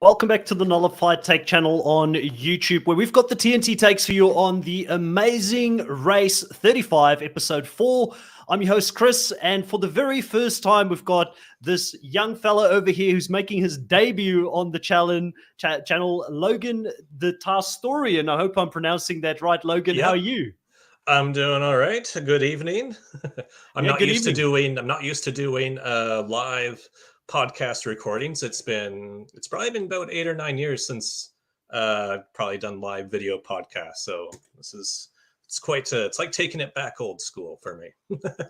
Welcome back to the Nullified Take channel on YouTube, where we've got the TNT takes for you on the Amazing Race 35, episode 4. I'm your host, Chris, and for the very first time, we've got this young fella over here who's making his debut on the channel, Logan the Tarstorian. I hope I'm pronouncing that right. Logan, How are you? I'm doing all right. Good evening. I'm not used to doing live podcast recordings. It's probably been about 8 or 9 years since probably done live video podcasts. So it's like taking it back old school for me.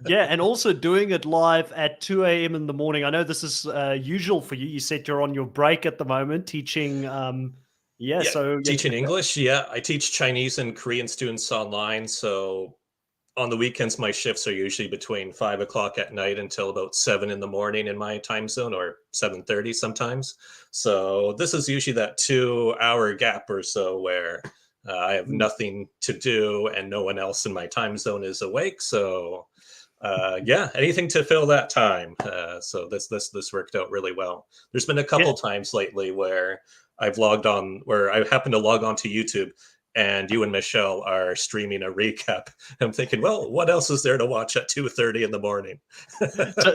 Yeah, and also doing it live at 2 a.m. in the morning. I know this is usual for you. You said you're on your break at the moment teaching. Teaching English. Yeah, I teach Chinese and Korean students online. So on the weekends, my shifts are usually between 5 o'clock at night until about 7 in the morning in my time zone, or 7:30 sometimes. So this is usually that 2-hour gap or so where I have nothing to do and no one else in my time zone is awake. So anything to fill that time. So this worked out really well. There's been a couple times lately where I happen to log on to YouTube and you and Michelle are streaming a recap. I'm thinking, well, what else is there to watch at 2:30 in the morning?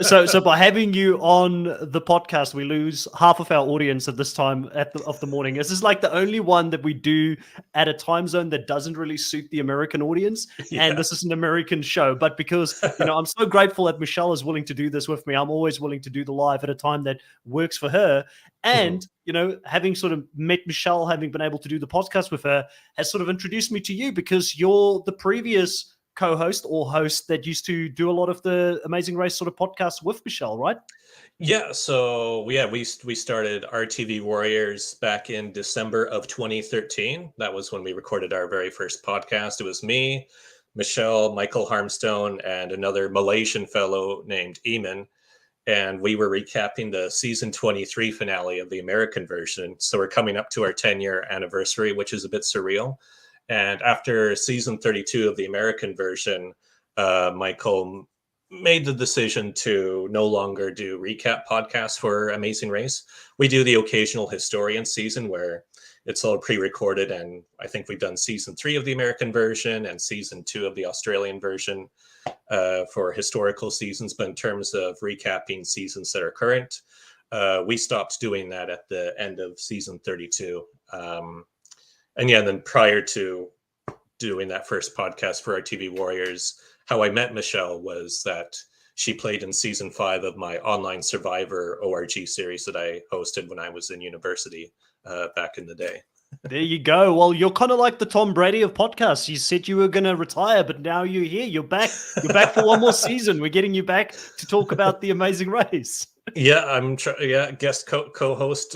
so by having you on the podcast, we lose half of our audience at this time of the morning. This is like the only one that we do at a time zone that doesn't really suit the American audience. Yeah. And this is an American show. But because, I'm so grateful that Michelle is willing to do this with me, I'm always willing to do the live at a time that works for her. And, having sort of met Michelle, having been able to do the podcast with her, has sort of introduced me to you because you're the previous co-host or host that used to do a lot of the Amazing Race sort of podcasts with Michelle, right? Yeah. So, we started RTV Warriors back in December of 2013. That was when we recorded our very first podcast. It was me, Michelle, Michael Harmstone, and another Malaysian fellow named Eamon. And we were recapping the season 23 finale of the American version. So we're coming up to our 10-year anniversary, which is a bit surreal. And after season 32 of the American version, Michael made the decision to no longer do recap podcasts for Amazing Race. We do the occasional historian season where it's all pre-recorded. And I think we've done season 3 of the American version and season 2 of the Australian version for historical seasons. But in terms of recapping seasons that are current, we stopped doing that at the end of season 32. And then prior to doing that first podcast for our TV Warriors, how I met Michelle was that she played in season 5 of my Online Survivor ORG series that I hosted when I was in university back in the day. There you go. Well, you're kind of like the Tom Brady of podcasts. You said you were going to retire, but now you're here. You're back. You're back for one more season. We're getting you back to talk about the Amazing Race. Yeah, guest co-host.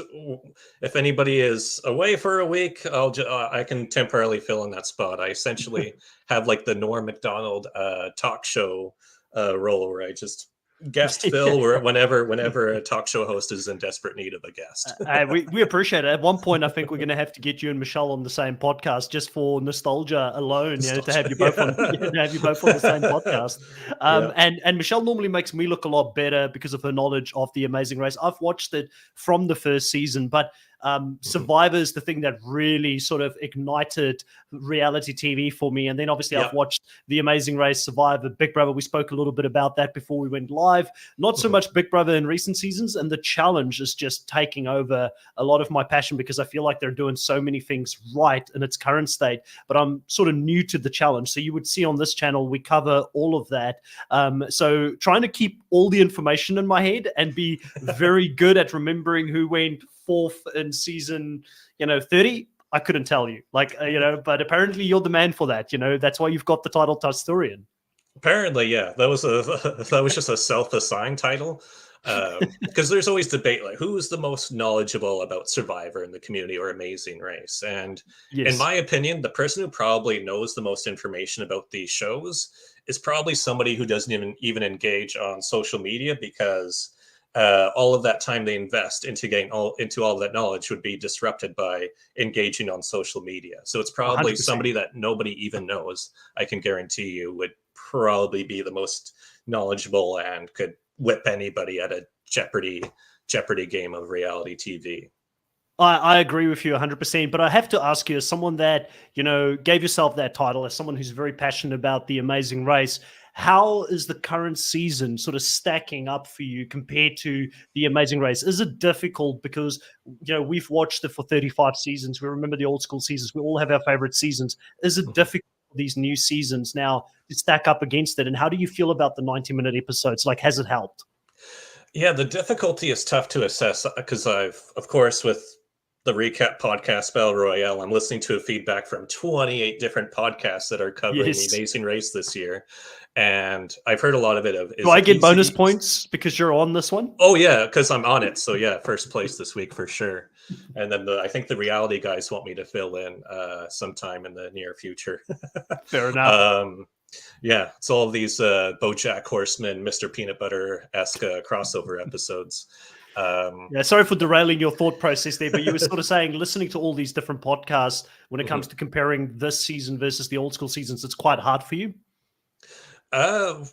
If anybody is away for a week, I can temporarily fill in that spot. I essentially have like the Norm Macdonald talk show role where I just guest fill whenever a talk show host is in desperate need of a guest. We appreciate it. At one point, I think we're going to have to get you and Michelle on the same podcast just for nostalgia alone. To have you both on the same podcast. And Michelle normally makes me look a lot better because of her knowledge of the Amazing Race. I've watched it from the first season, but Survivor is the thing that really sort of ignited reality TV for me. And then obviously I've watched The Amazing Race, Survivor, Big Brother. We spoke a little bit about that before we went live. Not so much Big Brother in recent seasons, and the challenge is just taking over a lot of my passion because I feel like they're doing so many things right in its current state, but I'm sort of new to the challenge. So you would see on this channel, we cover all of that. So trying to keep all the information in my head and be very good at remembering who went fourth in season, 30. I couldn't tell you, but apparently you're the man for that. That's why you've got the title Tasturian. Apparently, yeah, that was just a self-assigned title. Because there's always debate, like who is the most knowledgeable about Survivor in the community or Amazing Race. And in my opinion, the person who probably knows the most information about these shows is probably somebody who doesn't even engage on social media, because all of that time they invest into getting into all that knowledge would be disrupted by engaging on social media. So it's probably 100%. somebody that nobody even knows, I can guarantee you, would probably be the most knowledgeable and could whip anybody at a Jeopardy game of reality TV. I agree with you 100%, but I have to ask you, as someone that, gave yourself that title, as someone who's very passionate about The Amazing Race, how is the current season sort of stacking up for you compared to The Amazing Race? Is it difficult because, we've watched it for 35 seasons. We remember the old school seasons. We all have our favorite seasons. Is it difficult for these new seasons now to stack up against it? And how do you feel about the 90-minute episodes? Like, has it helped? Yeah, the difficulty is tough to assess because I've, of course, with the recap podcast Battle Royale, I'm listening to feedback from 28 different podcasts that are covering The Amazing Race this year. And I've heard a lot of it. Do I get bonus points because you're on this one? Oh, yeah, because I'm on it. So, yeah, first place this week for sure. And then I think the reality guys want me to fill in sometime in the near future. Fair enough. Yeah, it's all of these BoJack Horseman, Mr. Peanut Butter-esque crossover episodes. Sorry for derailing your thought process there, but you were sort of saying listening to all these different podcasts when it comes to comparing this season versus the old school seasons, it's quite hard for you? In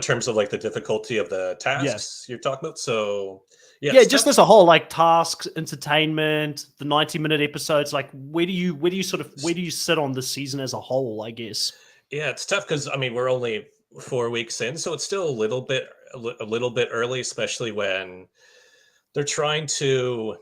terms of like the difficulty of the tasks you're talking about. So just as a whole, like tasks, entertainment, the 90-minute episodes, like where do you sit on the season as a whole, I guess? Yeah, it's tough because we're only 4 weeks in, so it's still a little bit early, especially when they're trying to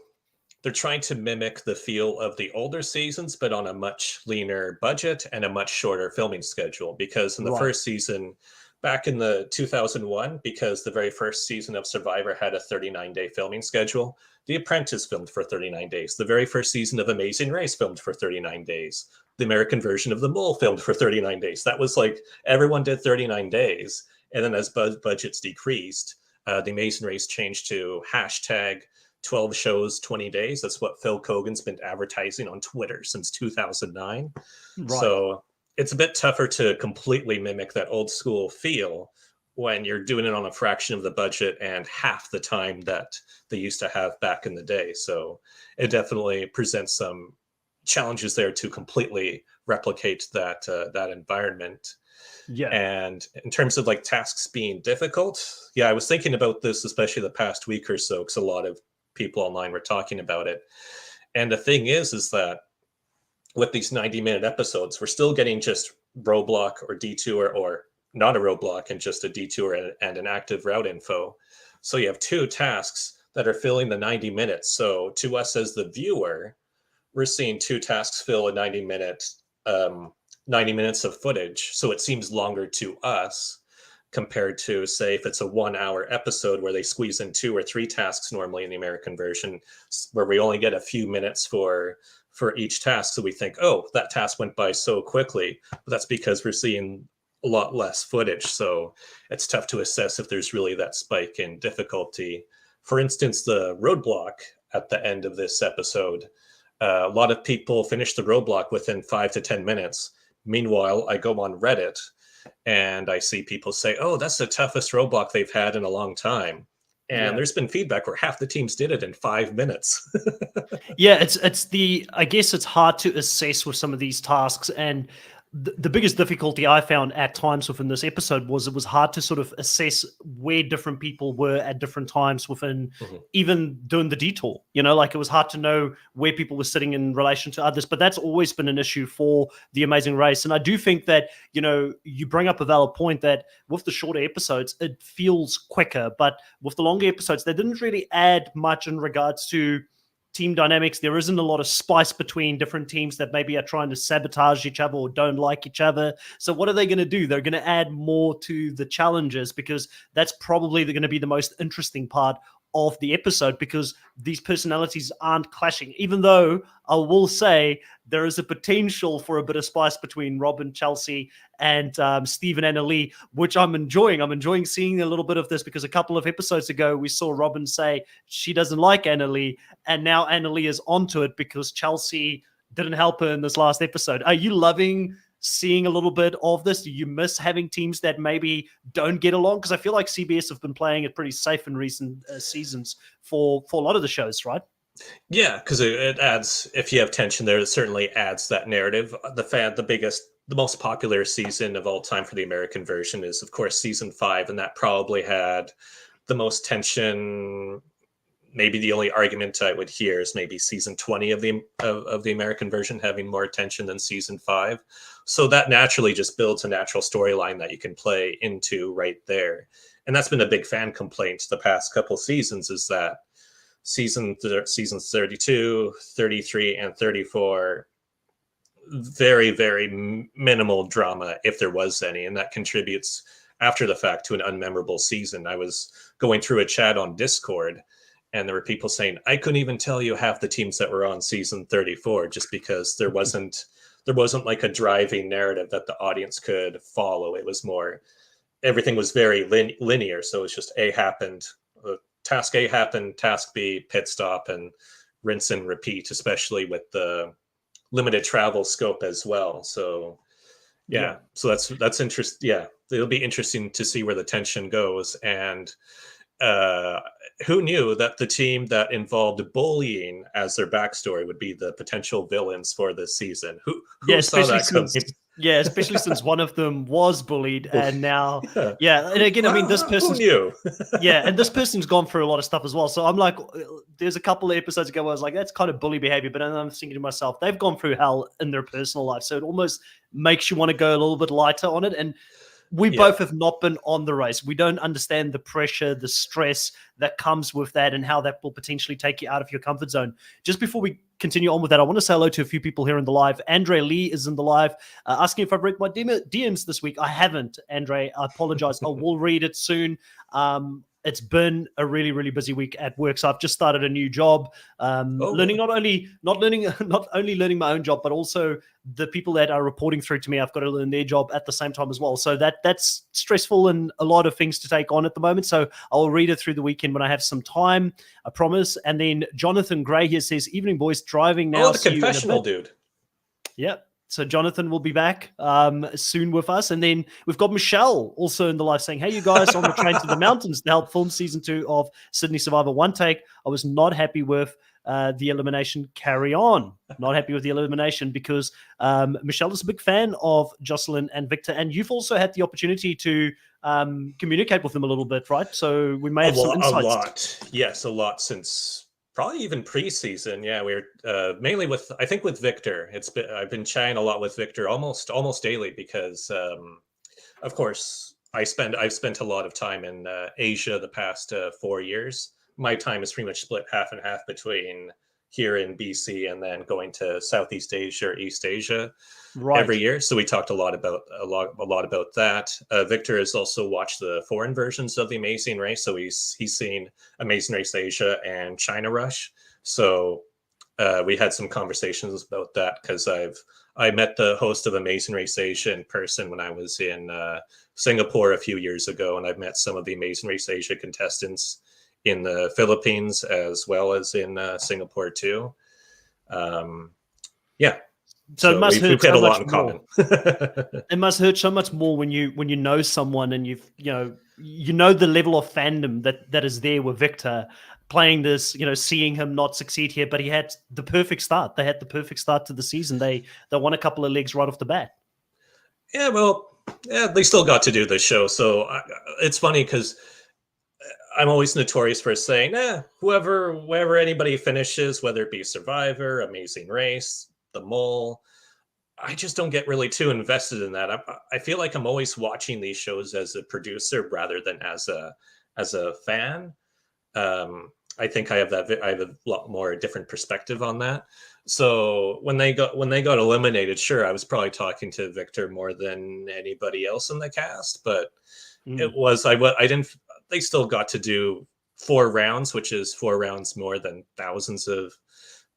mimic the feel of the older seasons, but on a much leaner budget and a much shorter filming schedule. Because in the first season, back in the 2001, because the very first season of Survivor had a 39-day filming schedule, The Apprentice filmed for 39 days. The very first season of Amazing Race filmed for 39 days. The American version of The Mole filmed for 39 days. That was like, everyone did 39 days. And then as budgets decreased, The Amazing Race changed to hashtag 12 shows, 20 days. That's what Phil Kogan's been advertising on Twitter since 2009. Right. So it's a bit tougher to completely mimic that old school feel when you're doing it on a fraction of the budget and half the time that they used to have back in the day. So it definitely presents some challenges there to completely replicate that environment. Yeah. And in terms of like tasks being difficult, I was thinking about this, especially the past week or so, because a lot of people online were talking about it. And the thing is that with these 90-minute episodes, we're still getting just roadblock or detour, or not a roadblock and just a detour and an active route info. So you have two tasks that are filling the 90 minutes. So to us as the viewer, we're seeing two tasks fill a 90 minutes of footage. So it seems longer to us compared to, say, if it's a 1 hour episode where they squeeze in 2 or 3 tasks normally in the American version, where we only get a few minutes for each task. So we think, oh, that task went by so quickly. But that's because we're seeing a lot less footage. So it's tough to assess if there's really that spike in difficulty. For instance, the roadblock at the end of this episode, a lot of people finish the roadblock within 5 to 10 minutes. Meanwhile, I go on Reddit and I see people say, oh, that's the toughest roadblock they've had in a long time. And there's been feedback where half the teams did it in 5 minutes. I guess it's hard to assess with some of these tasks. And the biggest difficulty I found at times within this episode was it was hard to sort of assess where different people were at different times within even doing the detour. Like it was hard to know where people were sitting in relation to others, but that's always been an issue for The Amazing Race. And I do think that, you bring up a valid point that with the shorter episodes, it feels quicker, but with the longer episodes, they didn't really add much in regards to team dynamics. There isn't a lot of spice between different teams that maybe are trying to sabotage each other or don't like each other. So what are they going to do? They're going to add more to the challenges, because that's probably going to be the most interesting part of the episode, because these personalities aren't clashing, even though I will say there is a potential for a bit of spice between Robin, Chelsea, and Steve and Annalie, which I'm enjoying. I'm enjoying seeing a little bit of this, because a couple of episodes ago we saw Robin say she doesn't like Annalie, and now Annalie is onto it because Chelsea didn't help her in this last episode. Are you loving seeing a little bit of this? Do you miss having teams that maybe don't get along? Because I feel like CBS have been playing it pretty safe in recent seasons for a lot of the shows, right? Yeah, because it adds, if you have tension there, it certainly adds that narrative. The most popular season of all time for the American version is, of course, season 5, and that probably had the most tension. Maybe the only argument I would hear is maybe season 20 of the American version having more tension than season 5. So that naturally just builds a natural storyline that you can play into right there. And that's been a big fan complaint the past couple seasons, is that seasons 32, 33, and 34, very, very minimal drama, if there was any. And that contributes after the fact to an unmemorable season. I was going through a chat on Discord, and there were people saying, I couldn't even tell you half the teams that were on season 34, just because there wasn't like a driving narrative that the audience could follow. It was more, everything was very linear. So it's just task A happened, task B, pit stop, and rinse and repeat, especially with the limited travel scope as well. So yeah. So that's interesting. Yeah, it'll be interesting to see where the tension goes. And who knew that the team that involved bullying as their backstory would be the potential villains for this season? Who saw that coming? Especially since one of them was bullied, and now, and again, I mean, this person knew. And this person's gone through a lot of stuff as well. So I'm like, there's a couple of episodes ago where I was like, that's kind of bully behavior, but then I'm thinking to myself, they've gone through hell in their personal life, so it almost makes you want to go a little bit lighter on it. And we both have not been on the race. We don't understand the pressure, the stress that comes with that, and how that will potentially take you out of your comfort zone. Just before we continue on with that, I want to say hello to a few people here in the live. Andre Lee is in the live, asking if I've read my DMs this week. I haven't, Andre. I apologize. I will read it soon. It's been a really, really busy week at work. So I've just started a new job, learning not only learning my own job, but also the people that are reporting through to me. I've got to learn their job at the same time as well. So that's stressful and a lot of things to take on at the moment. So I'll read it through the weekend when I have some time, I promise. And then Jonathan Gray here says, "Evening, boys. Driving now." Oh, the confessional dude. Yep. So Jonathan will be back soon with us. And then we've got Michelle also in the live saying, "Hey, you guys, on the train to the mountains to help film season 2 of Sydney Survivor. One take. I was not happy with the elimination. Carry on. Not happy with the elimination because Michelle is a big fan of Jocelyn and Victor. And you've also had the opportunity to communicate with them a little bit, right? So we may have some insights. A lot. Yes, a lot since... probably even preseason. Yeah, we're mainly with Victor. I've been chatting a lot with Victor almost daily because, of course, I've spent a lot of time in Asia the past 4 years. My time is pretty much split half and half between here in BC and then going to Southeast Asia or East Asia every year. So we talked a lot about that. Victor has also watched the foreign versions of The Amazing Race, so he's seen Amazing Race Asia and China Rush. So we had some conversations about that because I met the host of Amazing Race Asia in person when I was in Singapore a few years ago, and I've met some of the Amazing Race Asia contestants in the Philippines as well as in Singapore too. So it must hurt so much more. It must hurt so much more when you know someone and you know the level of fandom that is there with Victor playing this, seeing him not succeed here, but he had the perfect start. They had the perfect start to the season. They won a couple of legs right off the bat. Yeah, well, yeah, they still got to do the show. So it's funny because I'm always notorious for saying, wherever anybody finishes, whether it be Survivor, Amazing Race, The Mole, I just don't get really too invested in that. I feel like I'm always watching these shows as a producer rather than as a fan. I think I have a lot more different perspective on that. So when they got eliminated, sure, I was probably talking to Victor more than anybody else in the cast, but it was I didn't. They still got to do 4 rounds, which is 4 rounds more than thousands of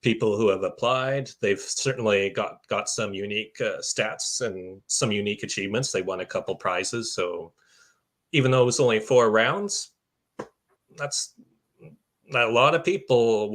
people who have applied. They've certainly got some unique stats and some unique achievements. They won a couple prizes, so even though it was only 4 rounds, that's a lot of people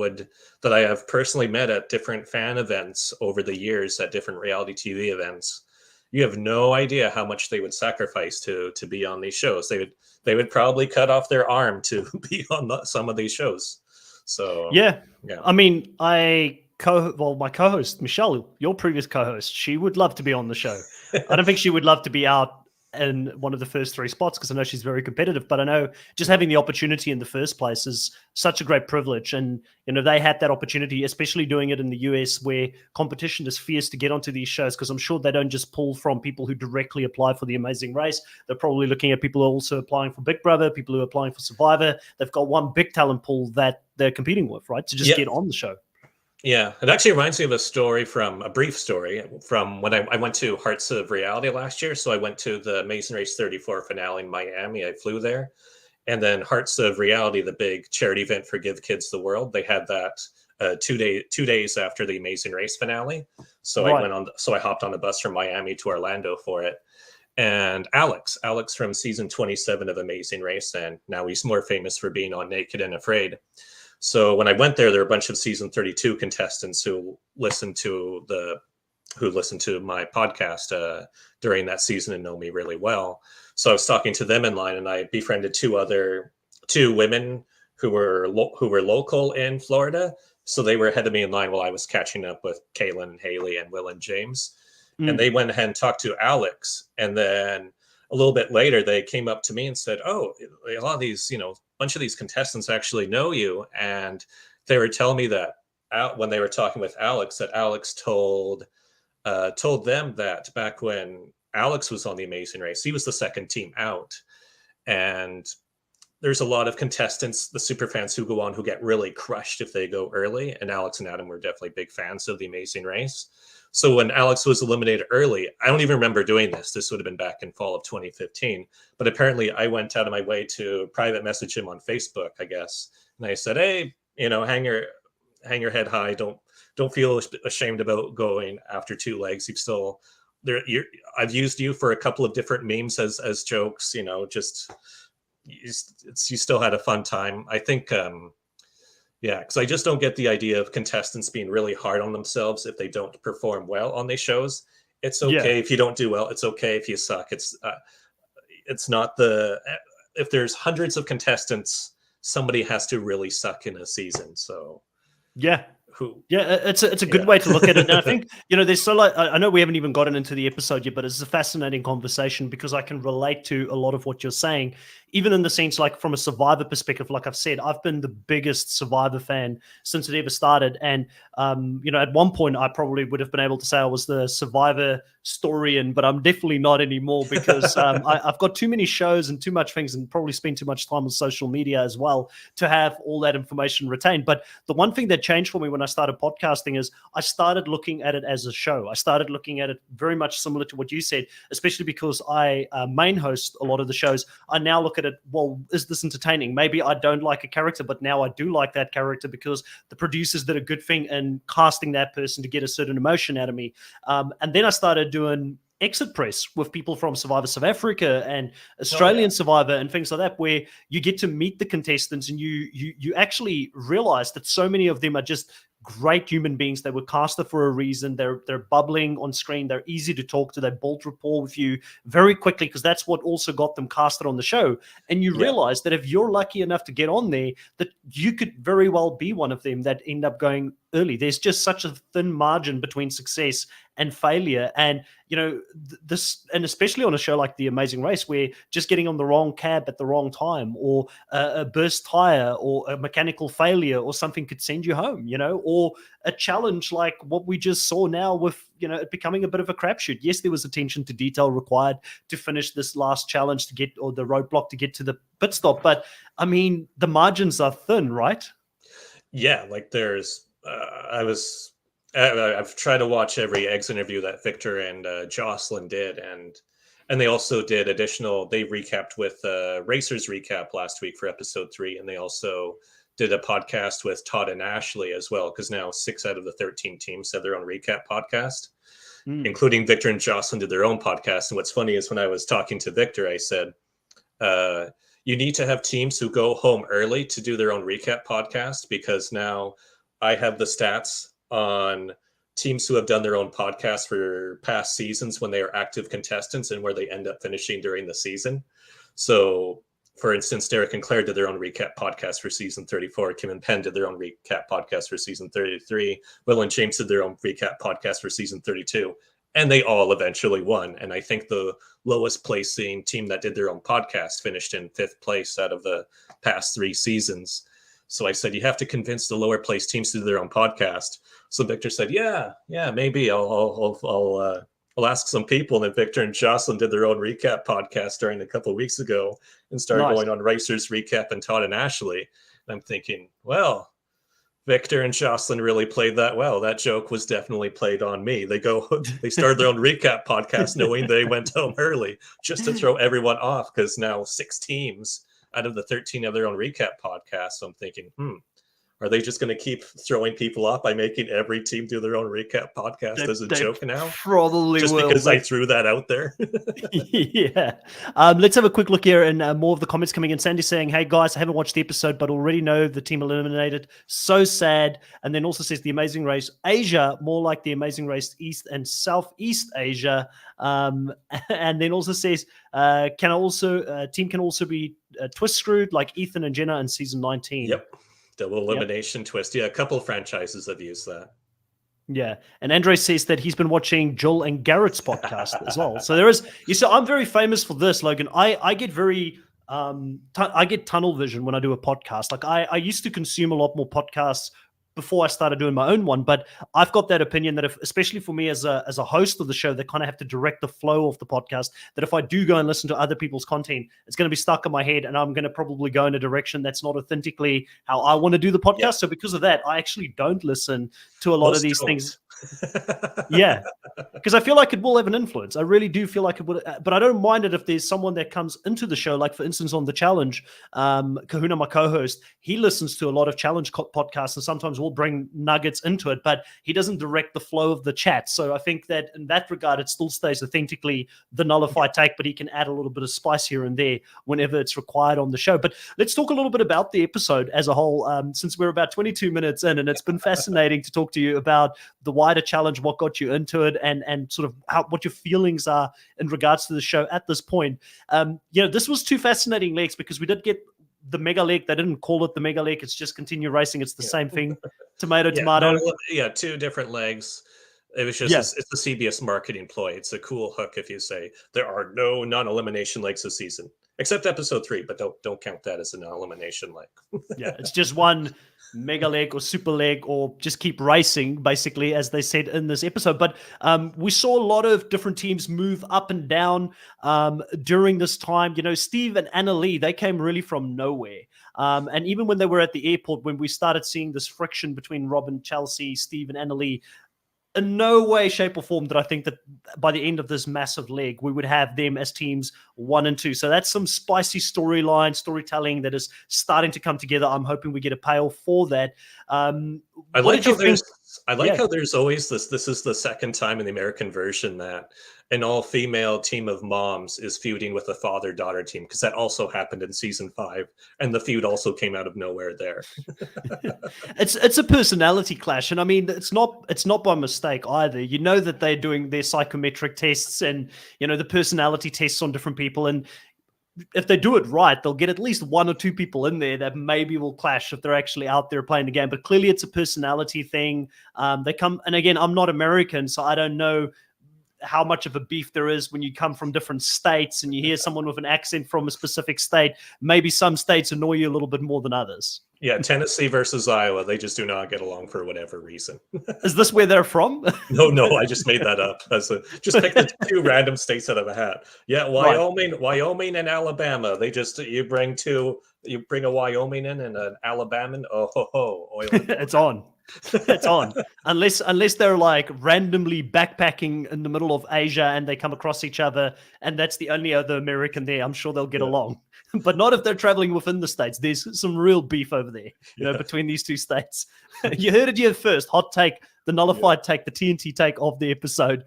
that I have personally met at different fan events over the years, at different reality TV events. You have no idea how much they would sacrifice to be on these shows. They would probably cut off their arm to be on some of these shows. So yeah. I mean, my co-host Michelle, your previous co-host, she would love to be on the show. I don't think she would love to be out in one of the first 3 spots because I know she's very competitive, but I know just having the opportunity in the first place is such a great privilege. And, they had that opportunity, especially doing it in the US where competition is fierce to get onto these shows, because I'm sure they don't just pull from people who directly apply for The Amazing Race. They're probably looking at people who are also applying for Big Brother, people who are applying for Survivor. They've got one big talent pool that they're competing with, right? To just get on the show. Yeah, it actually reminds me of a brief story from when I went to Hearts of Reality last year. So I went to the Amazing Race 34 finale in Miami. I flew there. And then Hearts of Reality, the big charity event for Give Kids the World, they had that 2 days after the Amazing Race finale. So I hopped on a bus from Miami to Orlando for it. And Alex from season 27 of Amazing Race, and now he's more famous for being on Naked and Afraid. So when I went there were a bunch of season 32 contestants who listened to my podcast during that season and know me really well. So I was talking to them in line, and I befriended 2 women who were local in Florida. So they were ahead of me in line while I was catching up with Kaylin, Haley, and Will and James. And they went ahead and talked to Alex. And then a little bit later, they came up to me and said, "Oh, a lot of these, bunch of these contestants actually know you." And they were telling me that when they were talking with Alex, that Alex told them that back when Alex was on The Amazing Race, he was the second team out. And there's a lot of contestants, the super fans, who go on who get really crushed if they go early. And Alex and Adam were definitely big fans of The Amazing Race. So when Alex was eliminated early, I don't even remember doing this. This would have been back in fall of 2015. But apparently I went out of my way to private message him on Facebook, I guess. And I said, "Hey, hang your head high. Don't feel ashamed about going after 2 legs. I've used you for a couple of different memes as jokes, you still had a fun time." I think, because I just don't get the idea of contestants being really hard on themselves if they don't perform well on these shows. It's okay if you don't do well. It's okay if you suck. It's not if there's hundreds of contestants, somebody has to really suck in a season. So it's a good way to look at it. And I think, there's I know we haven't even gotten into the episode yet, but it's a fascinating conversation because I can relate to a lot of what you're saying, even in the sense, like from a Survivor perspective. Like I've said, I've been the biggest Survivor fan since it ever started. And, at one point I probably would have been able to say I was the Survivor historian, but I'm definitely not anymore because I've got too many shows and too much things and probably spend too much time on social media as well to have all that information retained. But the one thing that changed for me when I started podcasting is I started looking at it as a show. I started looking at it very much similar to what you said, especially because I main host a lot of the shows. I now look at it, well, is this entertaining? Maybe I don't like a character, but now I do like that character because the producers did a good thing in casting that person to get a certain emotion out of me. And then I started doing exit press with people from Survivor South Africa and Australian Survivor and things like that, where you get to meet the contestants and you actually realize that so many of them are just great human beings. They were casted for a reason. They're bubbling on screen. They're easy to talk to. They build rapport with you very quickly because that's what also got them casted on the show. And you realize that if you're lucky enough to get on there, that you could very well be one of them that end up going early. There's just such a thin margin between success and failure. And, this, and especially on a show like The Amazing Race, where just getting on the wrong cab at the wrong time, or a burst tire, or a mechanical failure, or something could send you home, or a challenge like what we just saw now with, it becoming a bit of a crapshoot. Yes, there was attention to detail required to finish this last challenge to get, or the roadblock to get to the pit stop. But I mean, the margins are thin, right? Yeah, like there's, I've tried to watch every Eggs interview that Victor and Jocelyn did, and they also did additional. They recapped with Racers Recap last week for episode 3, and they also did a podcast with Todd and Ashley as well, because now 6 out of the 13 teams have their own recap podcast, including Victor and Jocelyn did their own podcast. And what's funny is when I was talking to Victor, I said, you need to have teams who go home early to do their own recap podcast, because now I have the stats on teams who have done their own podcast for past seasons when they are active contestants and where they end up finishing during the season. So, for instance, Derek and Claire did their own recap podcast for season 34. Kim and Penn did their own recap podcast for season 33. Will and James did their own recap podcast for season 32. And they all eventually won. And I think the lowest placing team that did their own podcast finished in 5th place out of the past 3 seasons. So I said, you have to convince the lower place teams to do their own podcast. So Victor said, yeah, maybe I'll ask some people. And then Victor and Jocelyn did their own recap podcast starting a couple of weeks ago and started going on Racers Recap and Todd and Ashley. And I'm thinking, well, Victor and Jocelyn really played that well. That joke was definitely played on me. They started their own recap podcast knowing they went home early just to throw everyone off, because now 6 teams out of the 13 have their own recap podcast. So I'm thinking, are they just going to keep throwing people off by making every team do their own recap podcast as a joke now? Probably just will, because I threw that out there. Yeah. Let's have a quick look here, and more of the comments coming in. Sandy saying, hey guys, I haven't watched the episode, but already know the team eliminated. So sad. And then also says The Amazing Race Asia, more like The Amazing Race East and Southeast Asia. And then also says, team can also be twist screwed like Ethan and Jenna in season 19. Yep. Double elimination twist. Yeah, a couple of franchises have used that. Yeah. And Andre says that he's been watching Joel and Garrett's podcast as well. So there is, I'm very famous for this, Logan. I get very, I get tunnel vision when I do a podcast. Like I used to consume a lot more podcasts before I started doing my own one, but I've got that opinion that especially for me as a host of the show, that kind of have to direct the flow of the podcast, that if I do go and listen to other people's content, it's going to be stuck in my head and I'm going to probably go in a direction that's not authentically how I want to do the podcast. Yeah. So because of that, I actually don't listen to a lot of these things. Yeah, because I feel like it will have an influence. I really do feel like it would, but I don't mind it if there's someone that comes into the show, like for instance on the challenge, Kahuna, my co-host, he listens to a lot of challenge podcasts and sometimes we'll bring nuggets into it, but he doesn't direct the flow of the chat. So I think that in that regard, it still stays authentically the nullified take, but he can add a little bit of spice here and there whenever it's required on the show. But let's talk a little bit about the episode as a whole, since we're about 22 minutes in, and it's been fascinating to talk to you about the wider challenge, what got you into it, and sort of what your feelings are in regards to the show at this point. This was 2 fascinating legs, because we did get the mega leg. They didn't call it the mega leg. It's just continue racing. It's the same thing. Tomato. 2 different legs. It was just, it's a CBS marketing ploy. It's a cool hook if you say there are no non-elimination legs this season, except episode 3, but don't count that as a non-elimination leg. Yeah, it's just one mega leg or super leg, or just keep racing, basically, as they said in this episode. But we saw a lot of different teams move up and down during this time. Steve and Anna Lee, they came really from nowhere. And even when they were at the airport, when we started seeing this friction between Rob and Chelsea, Steve and Anna Lee, in no way, shape, or form did I think that by the end of this massive leg, we would have them as teams 1 and 2. So that's some spicy storytelling that is starting to come together. I'm hoping we get a payoff for that. I like how there's always this. This is the second time in the American version that an all-female team of moms is feuding with a father-daughter team, because that also happened in season 5, and the feud also came out of nowhere there. It's a personality clash, and I mean it's not by mistake either. You know that they're doing their psychometric tests and the personality tests on different people, and if they do it right, they'll get at least one or two people in there that maybe will clash if they're actually out there playing the game. But clearly it's a personality thing. They come, and again, I'm not American, so I don't know how much of a beef there is when you come from different states and you hear someone with an accent from a specific state. Maybe some states annoy you a little bit more than others. Yeah, Tennessee versus Iowa, they just do not get along for whatever reason. Is this where they're from? No, I just made that up. Just pick the two random states out of a hat. Yeah, Wyoming and Alabama. You bring a Wyoming in and an Alabaman. Oh ho ho, oil. It's on. It's on. Unless they're like randomly backpacking in the middle of Asia and they come across each other and that's the only other American there, I'm sure they'll get along. But not if they're traveling within the states. There's some real beef over there, between these two states. You heard it here first. Hot take, the nullified take, the TNT take of the episode.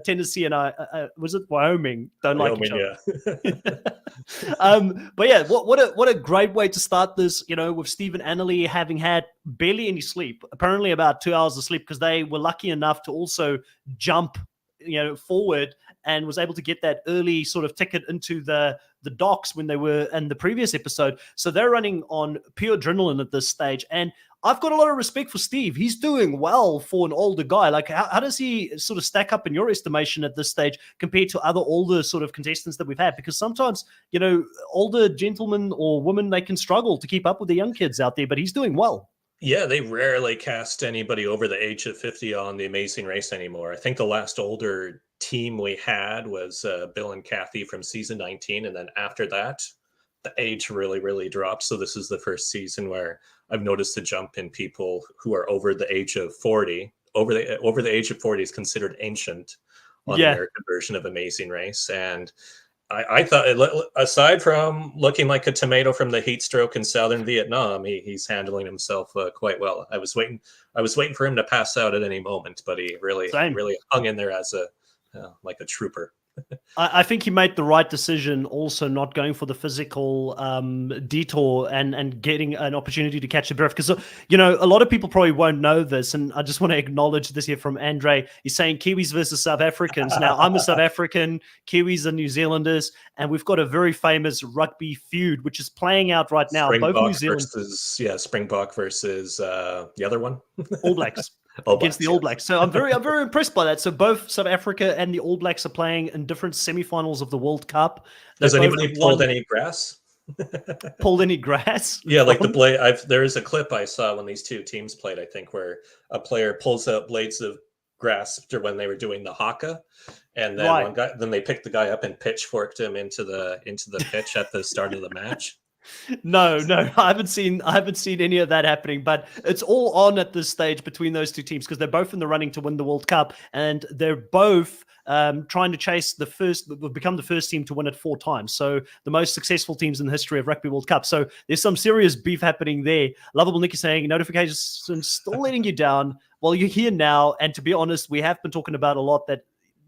Tennessee and was it Wyoming? Don't like each other. Yeah. But yeah, what a great way to start this. With Steve and Annalie having had barely any sleep, apparently about 2 hours of sleep, because they were lucky enough to also jump forward and was able to get that early sort of ticket into the docks when they were in the previous episode. So they're running on pure adrenaline at this stage. And I've got a lot of respect for Steve. He's doing well for an older guy. Like, how does he sort of stack up in your estimation at this stage compared to other older sort of contestants that we've had? Because sometimes, older gentlemen or women, they can struggle to keep up with the young kids out there, but he's doing well. Yeah, they rarely cast anybody over the age of 50 on The Amazing Race anymore. I think the last older team we had was Bill and Kathy from season 19. And then after that, the age really, really dropped. So this is the first season where I've noticed a jump in people who are over the age of 40. Over the age of 40 is considered ancient on the American version of Amazing Race. And I thought, aside from looking like a tomato from the heat stroke in southern Vietnam, he's handling himself quite well. I was waiting for him to pass out at any moment, but he really hung in there as like a trooper. I think he made the right decision also not going for the physical detour and getting an opportunity to catch a breath. Because, a lot of people probably won't know this. And I just want to acknowledge this here from Andre. He's saying Kiwis versus South Africans. Now, I'm a South African. Kiwis are New Zealanders. And we've got a very famous rugby feud, which is playing out right now. Springbok both New Zealand Springbok versus the other one. All Blacks. Against the All Blacks. So I'm very impressed by that. So both South Africa and the All Blacks are playing in different semifinals of the World Cup. Has anybody pulled any grass? Pulled any grass? Yeah, like the blade. There is a clip I saw when these two teams played, I think, where a player pulls out blades of grass when they were doing the haka, and then then they picked the guy up and pitchforked him into the pitch at the start of the match. No, I haven't seen any of that happening, but it's all on at this stage between those two teams because they're both in the running to win the World Cup, and they're both trying to become the first team to win it 4 times. So the most successful teams in the history of Rugby World Cup. So there's some serious beef happening there. Lovable Nick is saying notifications still letting you down. Well, you're here now, and to be honest, we have been talking about a lot that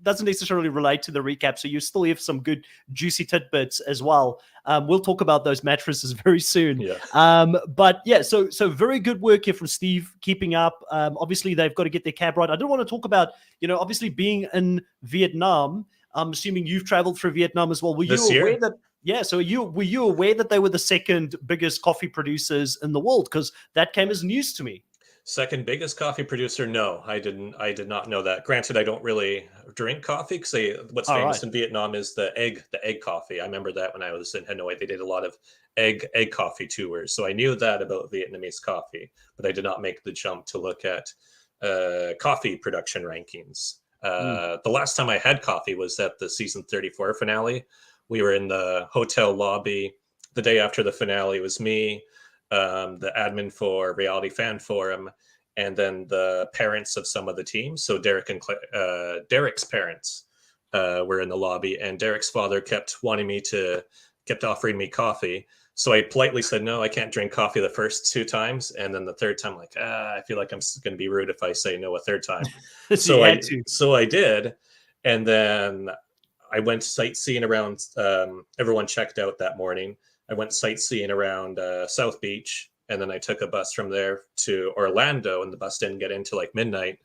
doesn't necessarily relate to the recap, so you still have some good juicy tidbits as well. We'll talk about those mattresses very soon. But yeah, so very good work here from Steve, keeping up. Obviously, they've got to get their cab right. I do want to talk about, obviously being in Vietnam. I'm assuming you've traveled through Vietnam as well. Were you aware that? Yeah, so were you aware that they were the second biggest coffee producers in the world? Because that came as news to me. Second biggest coffee producer? No, I did not know that. Granted, I don't really drink coffee because what's famous in Vietnam is the egg coffee. I remember that when I was in Hanoi, they did a lot of egg coffee tours. So I knew that about Vietnamese coffee, but I did not make the jump to look at coffee production rankings. The last time I had coffee was at the season 34 finale. We were in the hotel lobby the day after the finale. It was me, the admin for Reality Fan Forum, and then the parents of some of the teams. So Derek's parents were in the lobby, and Derek's father kept offering me coffee. So I politely said, no, I can't drink coffee the first 2 times. And then the third time, I feel like I'm going to be rude if I say no a third time. So I did. And then I went sightseeing around. Everyone checked out that morning. I went sightseeing around South Beach, and then I took a bus from there to Orlando, and the bus didn't get in till like midnight.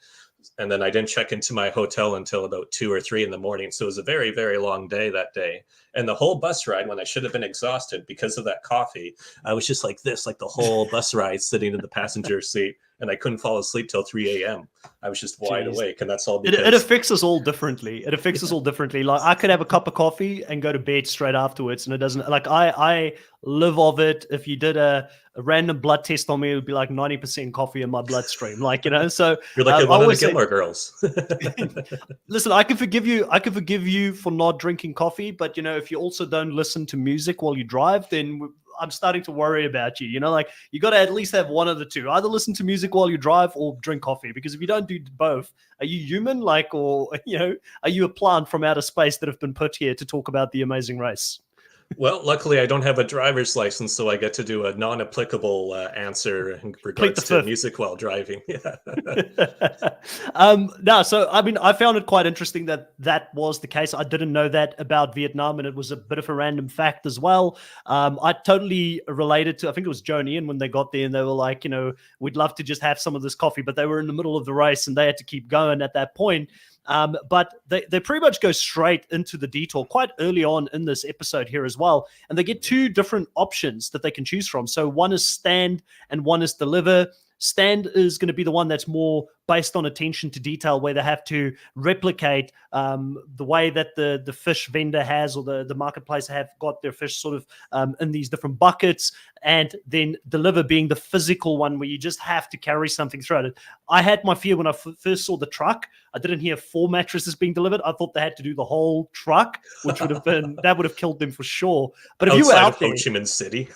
and then I didn't check into my hotel until about 2 or 3 in the morning. So it was a very, very long day that day. And the whole bus ride, when I should have been exhausted because of that coffee, I was just like this, like the whole bus ride sitting in the passenger seat, and I couldn't fall asleep till 3 a.m. I was just wide awake, and that's all because it affects us all differently. It affects us all differently. Like I could have a cup of coffee and go to bed straight afterwards, and it doesn't. Like I live of it. If you did a random blood test on me, it would be like 90% coffee in my bloodstream. Like, you know, so you're like one of the Gilmore Girls. Listen, I can forgive you. I can forgive you for not drinking coffee, but you know, if you also don't listen to music while you drive, then I'm starting to worry about you. You know, like you got to at least have one of the two. Either listen to music while you drive or drink coffee. Because if you don't do both, are you human? Like, or, you know, are you a plant from outer space that have been put here to talk about the Amazing Race? Well, luckily, I don't have a driver's license, so I get to do a non-applicable answer in regards to music while driving. Yeah. No, so I mean, I found it quite interesting that that was the case. I didn't know that about Vietnam, and it was a bit of a random fact as well. I totally related to, I think it was Joe and Ian when they got there, and they were like, you know, we'd love to just have some of this coffee, but they were in the middle of the race and they had to keep going at that point. But they pretty much go straight into the detour quite early on in this episode here as well. And they get two different options that they can choose from. So one is stand and one is deliver. Stand is going to be the one that's more based on attention to detail, where they have to replicate the way that the fish vendor has, or the marketplace have got their fish sort of in these different buckets, and then deliver being the physical one where you just have to carry something throughout it. I had my fear when I first saw the truck. I didn't hear 4 mattresses being delivered. I thought they had to do the whole truck, which would have been, that would have killed them for sure. But if you were out there, Ho Chi Minh City,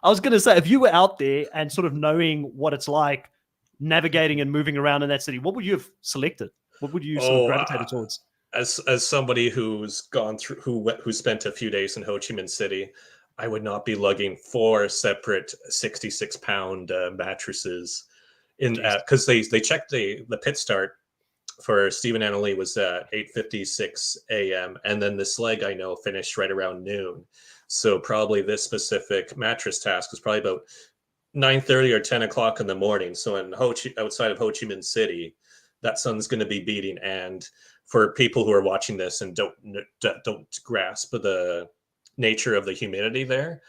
I was going to say, if you were out there and sort of knowing what it's like navigating and moving around in that city, what would you have selected? What would you sort of gravitated towards? As somebody who's gone through, who spent a few days in Ho Chi Minh City, I would not be lugging 4 separate 66-pound mattresses in, because they checked the pit start for Stephen Annally was at 8:56 a.m. and then this leg, I know, finished right around noon. So probably this specific mattress task was probably about 9:30 or 10 o'clock in the morning. So in outside of Ho Chi Minh City, that sun's going to be beating. And for people who are watching this and don't grasp the nature of the humidity there,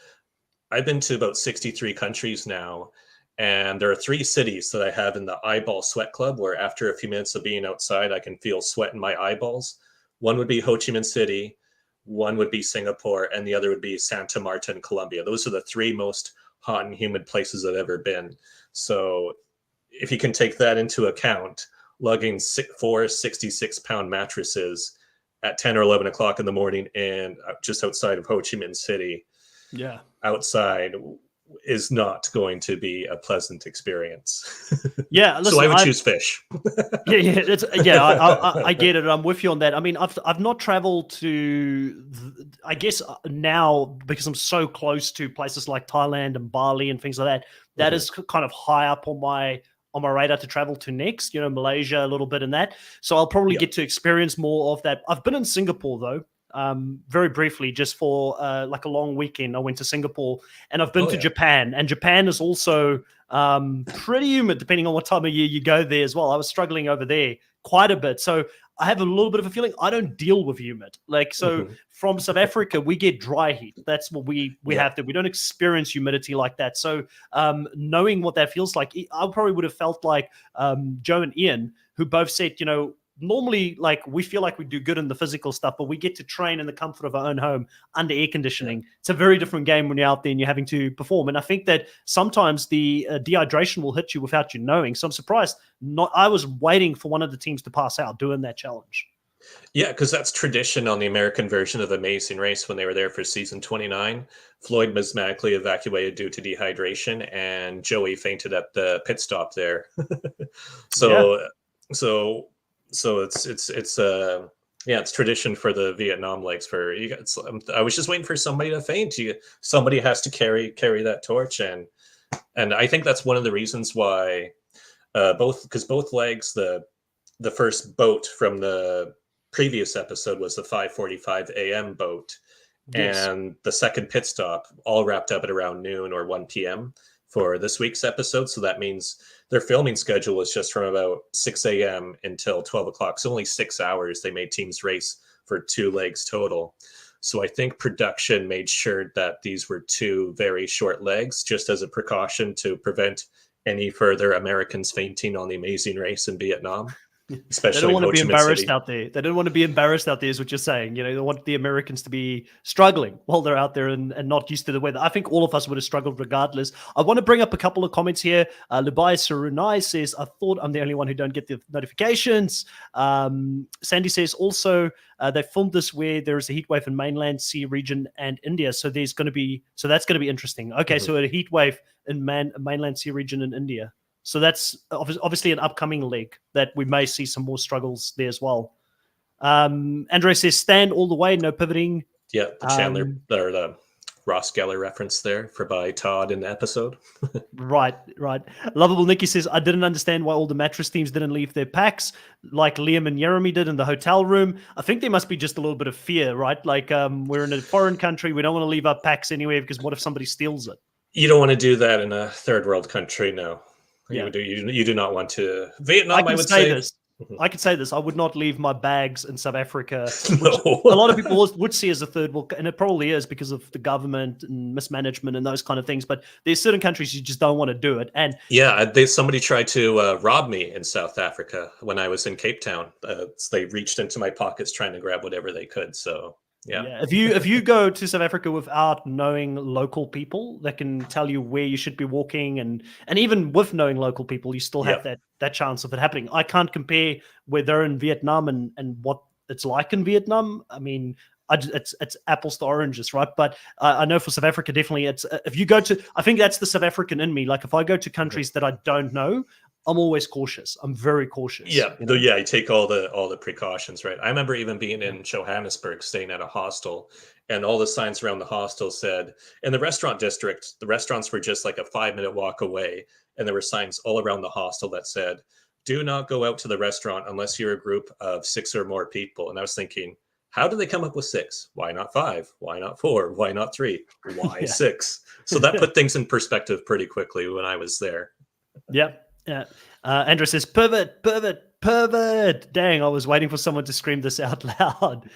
I've been to about 63 countries now, and there are 3 cities that I have in the eyeball sweat club, where after a few minutes of being outside, I can feel sweat in my eyeballs. One would be Ho Chi Minh City, one would be Singapore, and the other would be Santa Marta in Colombia. Those are the 3 most hot and humid places I've ever been. So if you can take that into account, lugging 4 66-pound mattresses at 10 or 11 o'clock in the morning and just outside of Ho Chi Minh City, outside, is not going to be a pleasant experience. Yeah, listen, so I would choose fish. I get it. I'm with you on that. I mean, I've not traveled to, I guess now, because I'm so close to places like Thailand and Bali and things like that, that is kind of high up on my radar to travel to next, you know, Malaysia a little bit in that. So I'll probably get to experience more of that. I've been in Singapore though, very briefly, just for like a long weekend. I went to Singapore, and I've been to Japan, and Japan is also pretty humid depending on what time of year you go there as well. I was struggling over there quite a bit. So I have a little bit of a feeling I don't deal with humid. Like, so from South Africa, we get dry heat. That's what we have to. We don't experience humidity like that. So knowing what that feels like, I probably would have felt like Joe and Ian, who both said, you know, normally, like, we feel like we do good in the physical stuff, but we get to train in the comfort of our own home under air conditioning. It's a very different game when you're out there and you're having to perform. And I think that sometimes the dehydration will hit you without you knowing. So I'm surprised I was waiting for one of the teams to pass out doing that challenge. Yeah, because that's tradition on the American version of Amazing Race. When they were there for season 29, Floyd was medically evacuated due to dehydration, and Joey fainted at the pit stop there. So it's tradition for the Vietnam legs. I was just waiting for somebody to faint. Somebody has to carry that torch, and I think that's one of the reasons why both legs, the first boat from the previous episode was the 5:45 a.m. boat, and the second pit stop all wrapped up at around noon or 1 p.m. for this week's episode. So that means their filming schedule was just from about 6 a.m. until 12 o'clock. So only 6 hours they made teams race for 2 legs total. So I think production made sure that these were 2 very short legs, just as a precaution to prevent any further Americans fainting on the amazing race in Vietnam. They don't want to be embarrassed out there. They don't want to be embarrassed out there, is what you're saying. You know, they want the Americans to be struggling while they're out there and not used to the weather. I think all of us would have struggled regardless. I want to bring up a couple of comments here. Lubai Sarunai says, I thought I'm the only one who don't get the notifications. Sandy says also, they filmed this where there is a heat wave in mainland sea region and India. So that's going to be interesting. Okay, so a heat wave in mainland sea region in India. So that's obviously an upcoming leg that we may see some more struggles there as well. Andre says, stand all the way, no pivoting. Yeah, the Chandler or the Ross Geller reference there by Todd in the episode. Right. Lovable Nikki says, I didn't understand why all the mattress teams didn't leave their packs like Liam and Jeremy did in the hotel room. I think there must be just a little bit of fear, right? Like we're in a foreign country. We don't want to leave our packs anywhere because what if somebody steals it? You don't want to do that in a third world country, no. Yeah. You do not want to. Vietnam, I would say say. This. I could say this. I would not leave my bags in South Africa. No. A lot of people would see as a third world, and it probably is because of the government and mismanagement and those kind of things. But there's certain countries you just don't want to do it. And yeah, somebody tried to rob me in South Africa when I was in Cape Town. So they reached into my pockets trying to grab whatever they could. So. Yeah. If you go to South Africa without knowing local people that can tell you where you should be walking, and even with knowing local people, you still have that chance of it happening. I can't compare where they're in Vietnam and what it's like in Vietnam. I mean, it's apples to oranges, right? But I know for South Africa, definitely, it's if you go to, I think that's the South African in me. Like if I go to countries that I don't know, I'm always cautious. I'm very cautious. Yeah, you take all the precautions, right? I remember even being in Johannesburg, staying at a hostel, and all the signs around the hostel said, in the restaurant district, the restaurants were just like a 5-minute walk away, and there were signs all around the hostel that said, do not go out to the restaurant unless you're a group of 6 or more people. And I was thinking, how do they come up with 6? Why not 5? Why not 4? Why not 3? Why 6? So that put things in perspective pretty quickly when I was there. Yep. Yeah. Andrew says, pervert. Dang, I was waiting for someone to scream this out loud.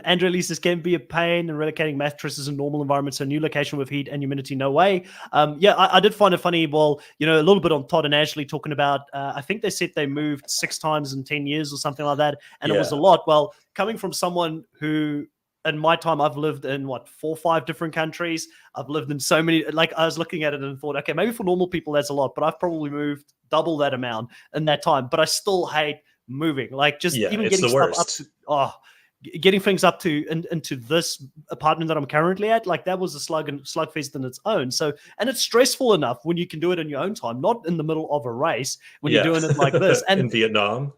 Andrew Lee says, can be a pain and relocating mattresses in normal environments. So new location with heat and humidity, no way. I did find it funny. Well, a little bit on Todd and Ashley talking about, I think they said they moved 6 times in 10 years or something like that. And it was a lot. Well, coming from someone who, in my time, I've lived in 4 or 5 different countries. I've lived in so many, like I was looking at it and thought, okay, maybe for normal people, that's a lot, but I've probably moved double that amount in that time. But I still hate moving. Like just even getting stuff up to, getting things up to into this apartment that I'm currently at, like that was a slugfest in its own. So, and it's stressful enough when you can do it in your own time, not in the middle of a race when you're doing it like this. And in Vietnam.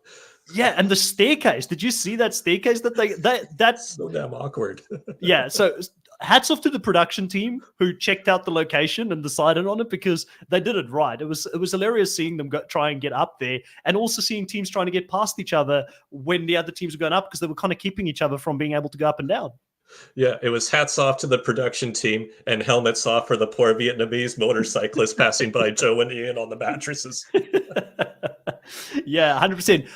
Yeah, and the staircase. Did you see that staircase? That's so damn awkward. Yeah, so hats off to the production team who checked out the location and decided on it because they did it right. It was hilarious seeing them try and get up there, and also seeing teams trying to get past each other when the other teams were going up because they were kind of keeping each other from being able to go up and down. Yeah, it was hats off to the production team and helmets off for the poor Vietnamese motorcyclists passing by Joe and Ian on the mattresses. Yeah, 100%.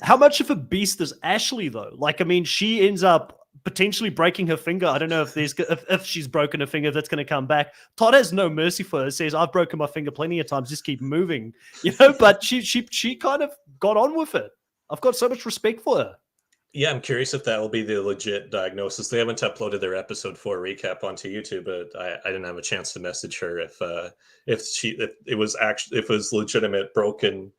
How much of a beast is Ashley though? Like, I mean, she ends up potentially breaking her finger. I don't know if she's broken her finger, that's going to come back. Todd has no mercy for her. Says, I've broken my finger plenty of times. Just keep moving, But she kind of got on with it. I've got so much respect for her. Yeah, I'm curious if that will be the legit diagnosis. They haven't uploaded their episode 4 recap onto YouTube, but I didn't have a chance to message her if it was legitimate broken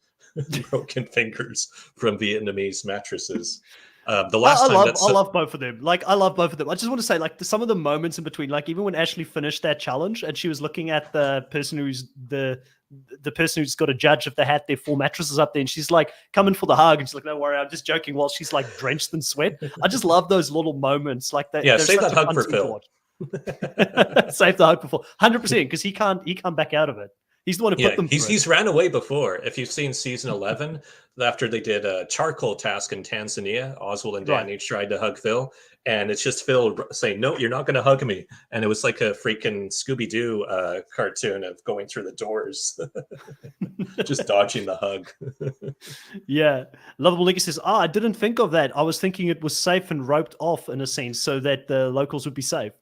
fingers from Vietnamese mattresses. I love both of them. Like, I love both of them. I just want to say, like, some of the moments in between, like, even when Ashley finished that challenge and she was looking at the person who's the person who's got to judge if they had their 4 mattresses up there, and she's like coming for the hug, and she's like, "Don't worry, I'm just joking," while she's like drenched in sweat. I just love those little moments like that. Yeah, save that hug for Phil. Save the hug for Phil, 100%, because he can't back out of it. He's the one who put Yeah, them through it. he's ran away before. If you've seen season 11, after they did a charcoal task in Tanzania, Oswald and Danny tried to hug Phil, and it's just Phil saying, "No, you're not going to hug me." And it was like a freaking Scooby-Doo cartoon of going through the doors, just dodging the hug. Yeah. Lovable Nicky says, I didn't think of that. I was thinking it was safe and roped off in a sense so that the locals would be safe.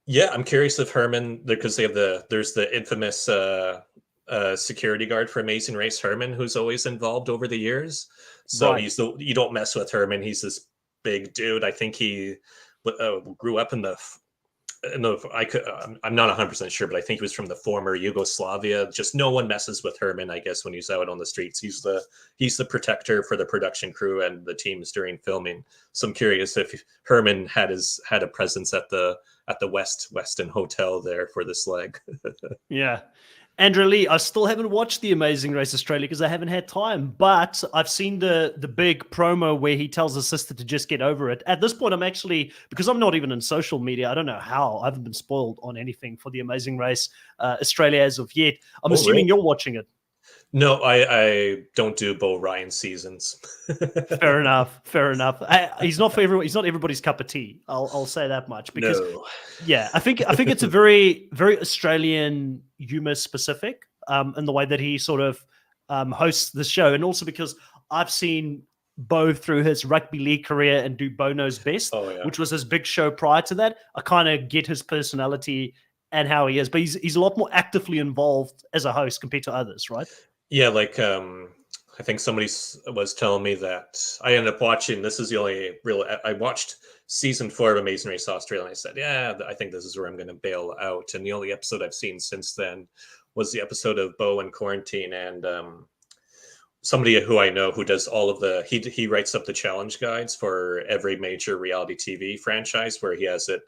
Yeah, I'm curious if Herman, because there's the infamous security guard for Amazing Race, Herman, who's always involved over the years. So you don't mess with Herman. He's this big dude. I think he grew up I'm not 100% sure, but I think he was from the former Yugoslavia. Just no one messes with Herman, I guess, when he's out on the streets. He's the protector for the production crew and the teams during filming. So I'm curious if Herman had a presence at the Westin Hotel there for this leg. Yeah. Andrew Lee, I still haven't watched The Amazing Race Australia because I haven't had time, but I've seen the big promo where he tells his sister to just get over it. At this point, I'm actually, because I'm not even in social media, I don't know how, I haven't been spoiled on anything for The Amazing Race Australia as of yet. I'm assuming you're watching it. No, I don't do Bo Ryan seasons. Fair enough. He's not everybody's cup of tea. I'll say that much because yeah, I think it's a very, very Australian humor specific in the way that he sort of hosts the show, and also because I've seen Bo through his rugby league career and do Bo Knows Best, which was his big show prior to that. I kind of get his personality and how he is, but he's a lot more actively involved as a host compared to others, right? Yeah, like I think somebody was telling me that I ended up watching. This is the only real. I watched season 4 of Amazing Race Australia, and I said, "Yeah, I think this is where I'm going to bail out." And the only episode I've seen since then was the episode of Bo in quarantine, and somebody who I know who does all of the. He writes up the challenge guides for every major reality TV franchise, where he has it.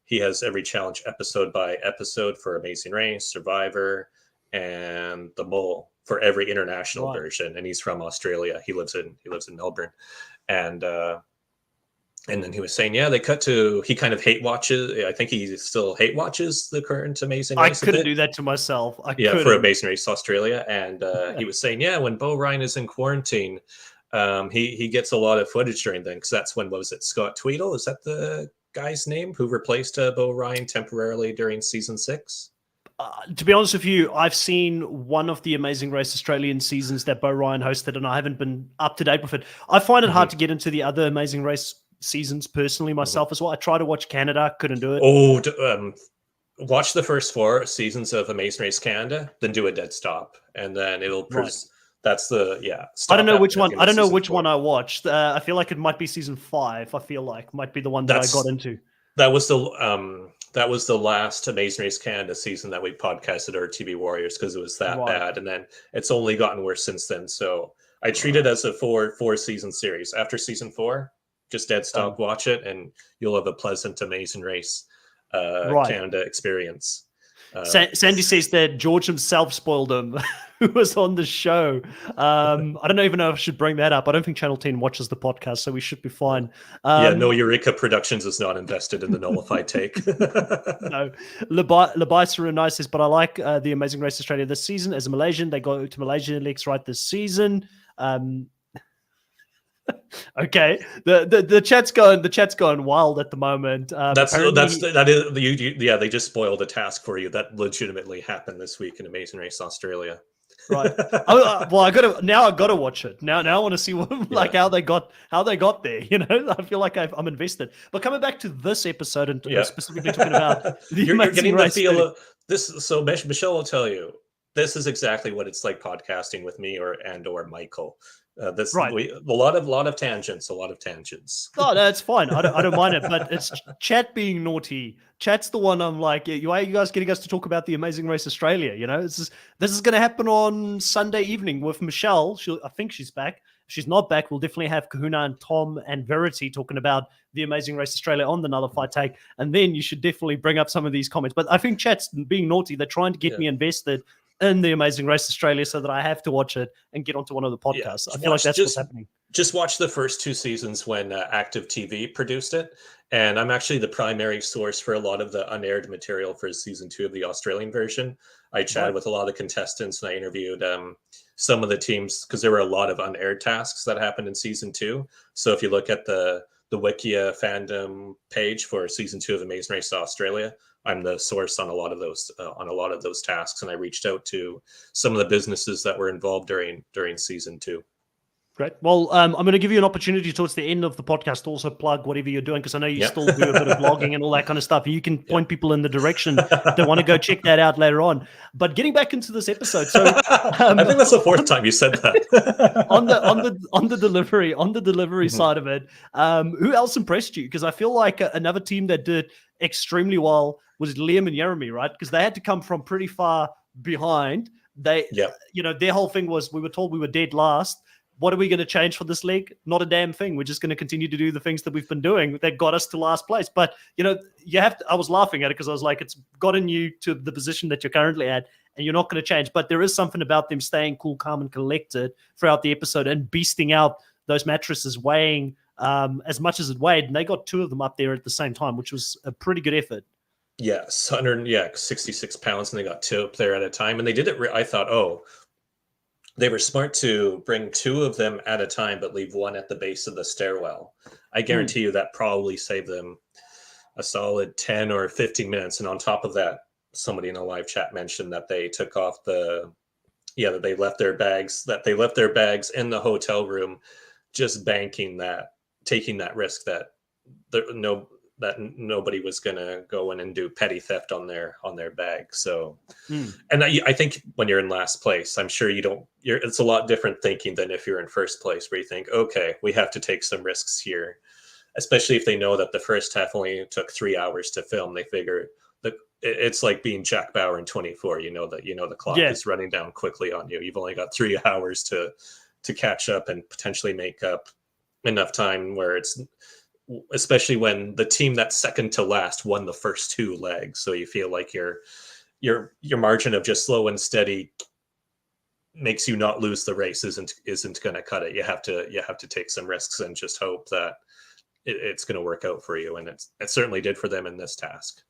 He has every challenge episode by episode for Amazing Race, Survivor, and The Mole for every international version. And he's from Australia. He lives in Melbourne. And then he was saying, yeah, they cut to, he kind of hate watches. I think he still hate watches the current Amazing Race. I couldn't do that to myself. For Amazing Race Australia. And he was saying, yeah, when Bo Ryan is in quarantine, he gets a lot of footage during then, because that's when, what was it, Scott Tweedle? Is that the guy's name who replaced Bo Ryan temporarily during season 6? To be honest with you, I've seen one of the Amazing Race Australian seasons that Bo Ryan hosted, and I haven't been up to date with it. I find it hard to get into the other Amazing Race seasons personally myself as well. I try to watch Canada, couldn't do it. Watch the first 4 seasons of Amazing Race Canada, then do a dead stop, and then it'll. That's the I don't know which one. I don't know which one I watched. I feel like it might be season 5. I feel like might be the one that I got into. That was the last Amazing Race Canada season that we podcasted our TV Warriors, because it was that bad, and then it's only gotten worse since then. So I treat it as a 4 season series. After season 4, just dead stop, watch it, and you'll have a pleasant Amazing Race Canada experience. Sandy says that George himself spoiled him, who was on the show. I don't even know if I should bring that up. I don't think Channel 10 watches the podcast, so we should be fine. No, Eureka Productions is not invested in the nullified take. No. Labaisa Nice says, but I like the Amazing Race Australia this season. As a Malaysian, they go to Malaysia Leagues right this season. Okay, the chat's going wild at the moment. They just spoiled a task for you that legitimately happened this week in Amazing Race Australia. Right. Well, I gotta watch it now. I want to see how they got there. You know, I feel like I'm invested. But coming back to this episode and specifically talking about you're getting the feel of this. So Michelle will tell you this is exactly what it's like podcasting with me or Michael. A lot of tangents. Oh, no, it's fine. I don't mind it, but it's chat being naughty. Chat's the one I'm like, why are you guys getting us to talk about the Amazing Race Australia? You know, this is going to happen on Sunday evening with Michelle. I think she's back. If she's not back, we'll definitely have Kahuna and Tom and Verity talking about the Amazing Race Australia on the Nullified Take, and then you should definitely bring up some of these comments. But I think chat's being naughty. They're trying to get me invested. in the Amazing Race Australia so that I have to watch it and get onto one of the podcasts. I feel like that's what's happening. Just watch the first 2 seasons when Active TV produced it. And I'm actually the primary source for a lot of the unaired material for season 2 of the Australian version. I chatted with a lot of contestants and I interviewed some of the teams because there were a lot of unaired tasks that happened in season 2. So if you look at the Wikia fandom page for season 2 of Amazing Race Australia, I'm the source on a lot of those tasks, and I reached out to some of the businesses that were involved during season 2. Great. Well, I'm going to give you an opportunity towards the end of the podcast to also plug whatever you're doing, because I know you still do a bit of blogging and all that kind of stuff. You can point people in the direction if they want to go check that out later on. But getting back into this episode, so I think that's the 4th time you said that. on the delivery side of it, who else impressed you? Because I feel like another team that did extremely well was Liam and Jeremy, right? Because they had to come from pretty far behind. Their whole thing was, we were told we were dead last. What are we going to change for this league? Not a damn thing. We're just going to continue to do the things that we've been doing that got us to last place. But, you have to, I was laughing at it because I was like, it's gotten you to the position that you're currently at and you're not going to change. But there is something about them staying cool, calm, and collected throughout the episode and beasting out those mattresses, weighing as much as it weighed. And they got 2 of them up there at the same time, which was a pretty good effort. Yes, 66 pounds, and they got 2 up there at a time. And they did it, I thought, they were smart to bring 2 of them at a time, but leave 1 at the base of the stairwell. I guarantee you that probably saved them a solid 10 or 15 minutes. And on top of that, somebody in a live chat mentioned that they took off that they left their bags in the hotel room, just banking that, taking that risk that nobody was going to go in and do petty theft on their bag. So, and I think when you're in last place, I'm sure it's a lot different thinking than if you're in first place, where you think, okay, we have to take some risks here, especially if they know that the first half only took 3 hours to film. They figure that it's like being Jack Bauer in 24. The clock is running down quickly on you. You've only got 3 hours to catch up and potentially make up enough time where it's, especially when the team that's second to last won the first 2 legs. So you feel like your margin of just slow and steady makes you not lose the race isn't going to cut it. You have to take some risks and just hope that it's going to work out for you. And it certainly did for them in this task.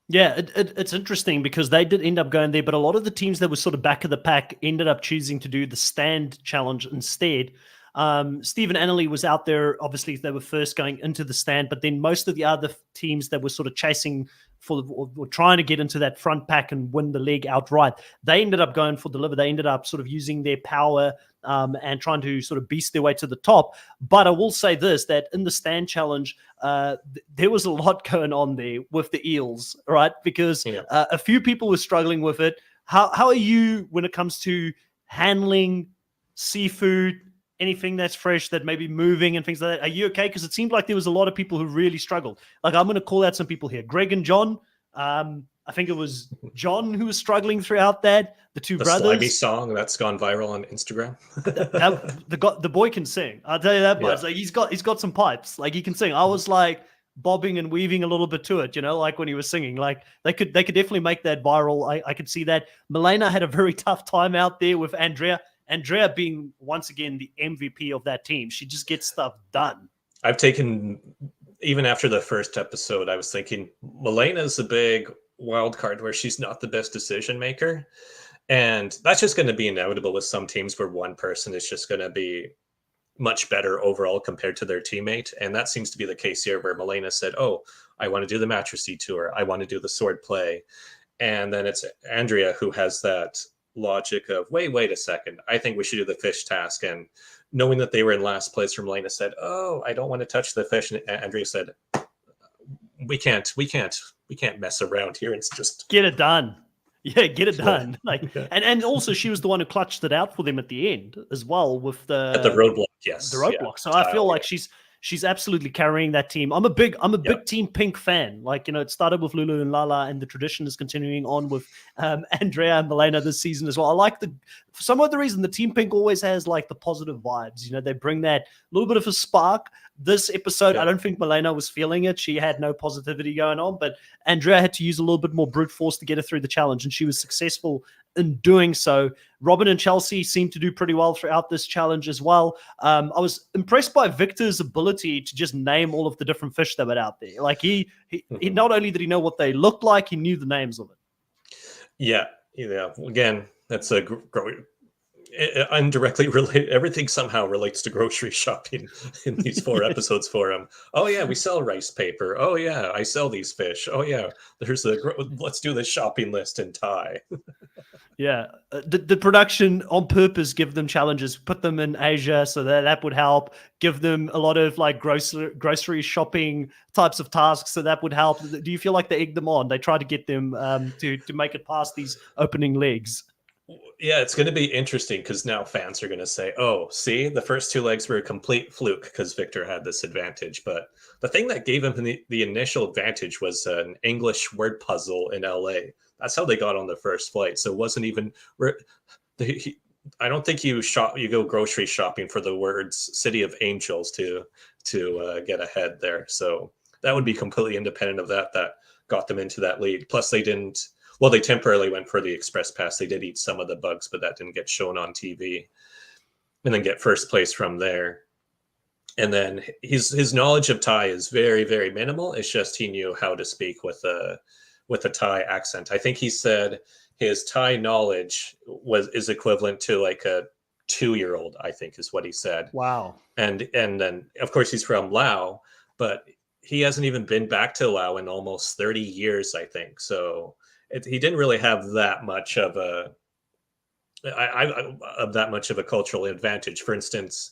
Yeah, it's interesting because they did end up going there, but a lot of the teams that were sort of back of the pack ended up choosing to do the stand challenge instead. Steve and Annalie was out there. Obviously, they were first going into the stand, but then most of the other teams that were sort of chasing or trying to get into that front pack and win the leg outright, they ended up going for deliver. They ended up sort of using their power and trying to sort of beast their way to the top. But I will say this, that in the stand challenge, there was a lot going on there with the eels, right? Because a few people were struggling with it. How are you when it comes to handling seafood, anything that's fresh that may be moving and things like that? Are you okay? Because it seemed like there was a lot of people who really struggled. Like, I'm going to call out some people here. Greg and John. I think it was John who was struggling throughout that. The brothers. Slimy song that's gone viral on Instagram. the boy can sing. I'll tell you that much. Like, he's got some pipes. Like, he can sing. I was like bobbing and weaving a little bit to it, like when he was singing. Like, they could definitely make that viral. I could see that. Milena had a very tough time out there with Andrea. Andrea being, once again, the MVP of that team. She just gets stuff done. I've taken, even after the first episode, I was thinking Milena's a big wild card where she's not the best decision maker. And that's just going to be inevitable with some teams where one person is just going to be much better overall compared to their teammate. And that seems to be the case here, where Milena said, I want to do the mattress detour. I want to do the sword play. And then it's Andrea who has that logic of, wait a second, I think we should do the fish task. And knowing that they were in last place, from Milena said, I don't want to touch the fish. And Andrea said, we can't mess around here. It's just get it done. Yeah, get it done. And also she was the one who clutched it out for them at the end as well with the roadblock. Yes, the roadblock. So I feel like she's absolutely carrying that team. I'm a big Team Pink fan. Like, it started with Lulu and Lala, and the tradition is continuing on with Andrea and Milena this season as well. I like for some other reason, the Team Pink always has like the positive vibes. They bring that little bit of a spark. This episode, I don't think Milena was feeling it. She had no positivity going on, but Andrea had to use a little bit more brute force to get her through the challenge, and she was successful in doing so. Robin and Chelsea seem to do pretty well throughout this challenge as well. I was impressed by Victor's ability to just name all of the different fish that were out there. Like he not only did he know what they looked like, he knew the names of it. Yeah. Again, that's a indirectly related. Everything somehow relates to grocery shopping in these 4 episodes for him. Oh yeah, we sell rice paper. Oh yeah, I sell these fish. Oh yeah, let's do this shopping list in Thai. Yeah, the production on purpose give them challenges, put them in Asia so that would help. Give them a lot of like grocery shopping types of tasks, so that would help. Do you feel like they egged them on? They try to get them to make it past these opening legs. Yeah, it's going to be interesting because now fans are going to say, "Oh, see, the first 2 legs were a complete fluke because Victor had this advantage." But the thing that gave him the initial advantage was an English word puzzle in LA. That's how they got on the first flight. So it wasn't even. I don't think you go grocery shopping for the words "City of Angels" to get ahead there. So that would be completely independent of that. That got them into that lead. Plus, they didn't. Well, they temporarily went for the express pass. They did eat some of the bugs, but that didn't get shown on TV. And then get first place from there. And then his knowledge of Thai is very, very minimal. It's just he knew how to speak with a Thai accent. I think he said his Thai knowledge is equivalent to like a 2-year-old, I think is what he said. Wow. And then, of course, he's from Laos, but he hasn't even been back to Laos in almost 30 years, I think. So he didn't really have that much of a cultural advantage. For instance,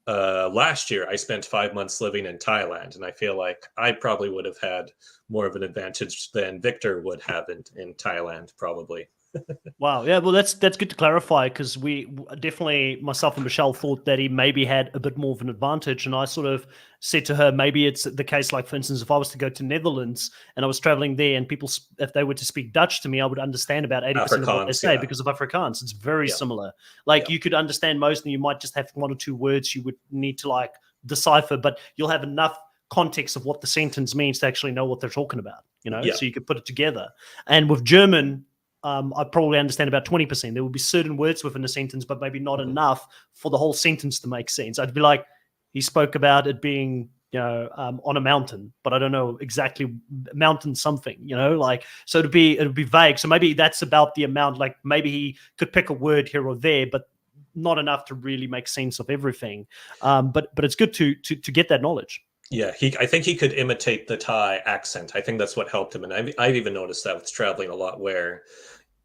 last year I spent 5 months living in Thailand, and I feel like I probably would have had more of an advantage than Victor would have in Thailand, probably. Wow. Yeah. Well, that's good to clarify, because we definitely, myself and Michelle, thought that he maybe had a bit more of an advantage. And I sort of said to her, maybe it's the case, like, for instance, if I was to go to Netherlands and I was traveling there and people, if they were to speak Dutch to me, I would understand about 80% of what they say because of Afrikaans. It's very similar. Like you could understand most, and you might just have 1 or 2 words you would need to like decipher, but you'll have enough context of what the sentence means to actually know what they're talking about, so you could put it together. And with German, I probably understand about 20%. There would be certain words within a sentence, but maybe not enough for the whole sentence to make sense. I'd be like, he spoke about it being, on a mountain, but I don't know exactly mountain something, so it'd be vague. So maybe that's about the amount. Like maybe he could pick a word here or there, but not enough to really make sense of everything. But it's good to get that knowledge. Yeah, I think he could imitate the Thai accent. I think that's what helped him. And I've even noticed that with traveling a lot, where,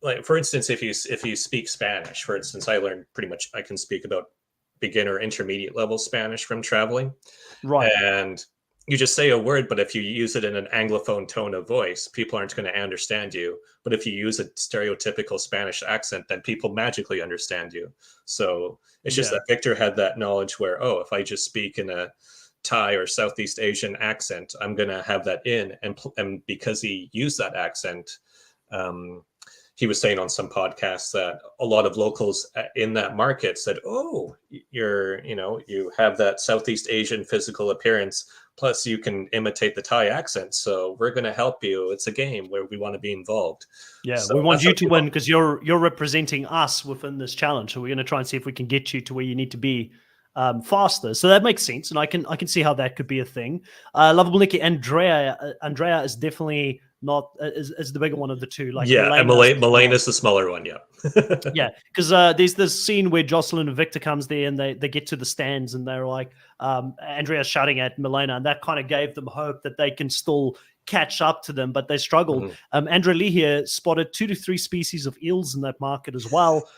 like, for instance, if you speak Spanish, for instance, I learned pretty much, I can speak about beginner, intermediate level Spanish from traveling. Right. And you just say a word, but if you use it in an Anglophone tone of voice, people aren't going to understand you. But if you use a stereotypical Spanish accent, then people magically understand you. So it's just that Victor had that knowledge where, if I just speak in a Thai or Southeast Asian accent, I'm going to have that in. And because he used that accent, he was saying on some podcasts that a lot of locals in that market said, "Oh, you have that Southeast Asian physical appearance, plus you can imitate the Thai accent. So we're going to help you. It's a game where we want to be involved." Yeah, so we want you to win because you're representing us within this challenge. So we're going to try and see if we can get you to where you need to be faster. So that makes sense, and I can see how that could be a thing. Lovable Nikki, Andrea is definitely not is the bigger one of the two. Like, and Milena is the smaller one. Yeah, because there's this scene where Jocelyn and Victor comes there, and they get to the stands, and they're like, Andrea's shouting at Milena, and that kind of gave them hope that they can still catch up to them, but they struggled. Andrea Lee here spotted 2 to 3 species of eels in that market as well.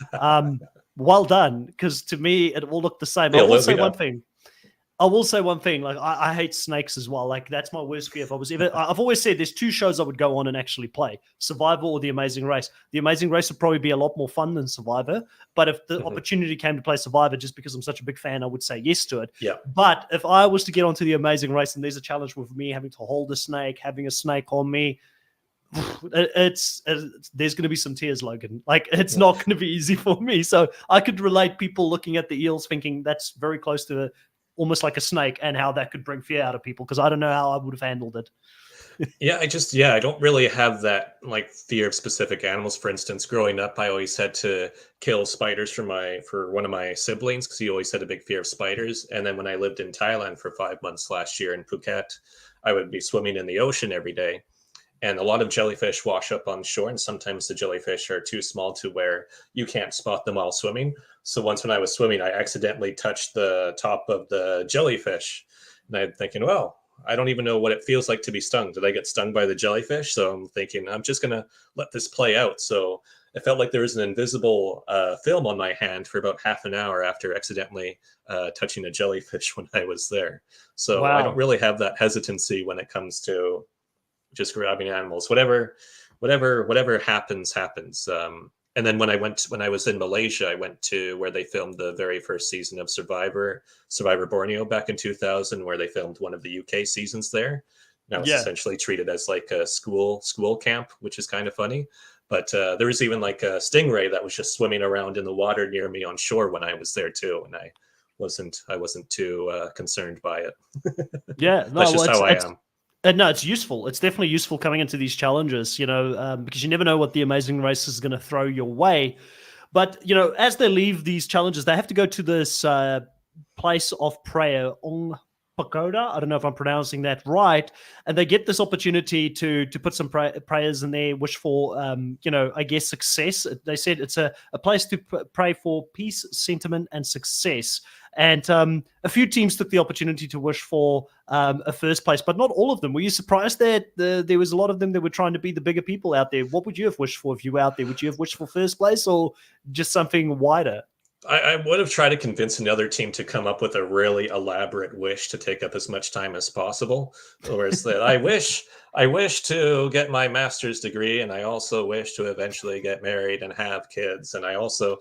Well done, because to me it all looked the same. I will say one thing. Like I hate snakes as well. Like that's my worst fear. I've always said there's 2 shows I would go on and actually play: Survivor or The Amazing Race. The Amazing Race would probably be a lot more fun than Survivor. But if the opportunity came to play Survivor, just because I'm such a big fan, I would say yes to it. Yeah. But if I was to get onto The Amazing Race and there's a challenge with me having to hold a snake, having a snake on me, there's going to be some tears, Logan. Like it's not going to be easy for me. So I could relate people looking at the eels thinking that's very close to almost like a snake, and how that could bring fear out of people, because I don't know how I would have handled it. Yeah, I don't really have that like fear of specific animals. For instance, growing up, I always had to kill spiders for one of my siblings because he always had a big fear of spiders. And then when I lived in Thailand for 5 months last year in Phuket, I would be swimming in the ocean every day. And a lot of jellyfish wash up on shore, and sometimes the jellyfish are too small to where you can't spot them while swimming. So once when I was swimming, I accidentally touched the top of the jellyfish, and I'm thinking, well, I don't even know what it feels like to be stung. Did I get stung by the jellyfish? So I'm thinking, I'm just gonna let this play out. So it felt like there was an invisible film on my hand for about half an hour after accidentally touching a jellyfish when I was there. So I don't Wow. really have that hesitancy when it comes to just grabbing animals. Whatever happens. And then when I was in Malaysia, I went to where they filmed the very first season of Survivor Borneo back in 2000, where they filmed one of the UK seasons there. And I was Yeah. essentially treated as like a school camp, which is kind of funny. But there was even like a stingray that was just swimming around in the water near me on shore when I was there too, and I wasn't too concerned by it. Yeah. No, That's well, just how I am. no, it's useful. It's definitely useful coming into these challenges, because you never know what the Amazing Race is going to throw your way. But, as they leave these challenges, they have to go to this place of prayer, Ong Pagoda. I don't know if I'm pronouncing that right. And they get this opportunity to put some prayers in there, wish for, I guess success. They said it's a place to pray for peace, sentiment, and success. And a few teams took the opportunity to wish for a first place, but not all of them. Were you surprised that there was a lot of them that were trying to be the bigger people out there? What would you have wished for if you were out there? Would you have wished for first place or just something wider? I would have tried to convince another team to come up with a really elaborate wish to take up as much time as possible. Whereas that I wish to get my master's degree, and I also wish to eventually get married and have kids, and I also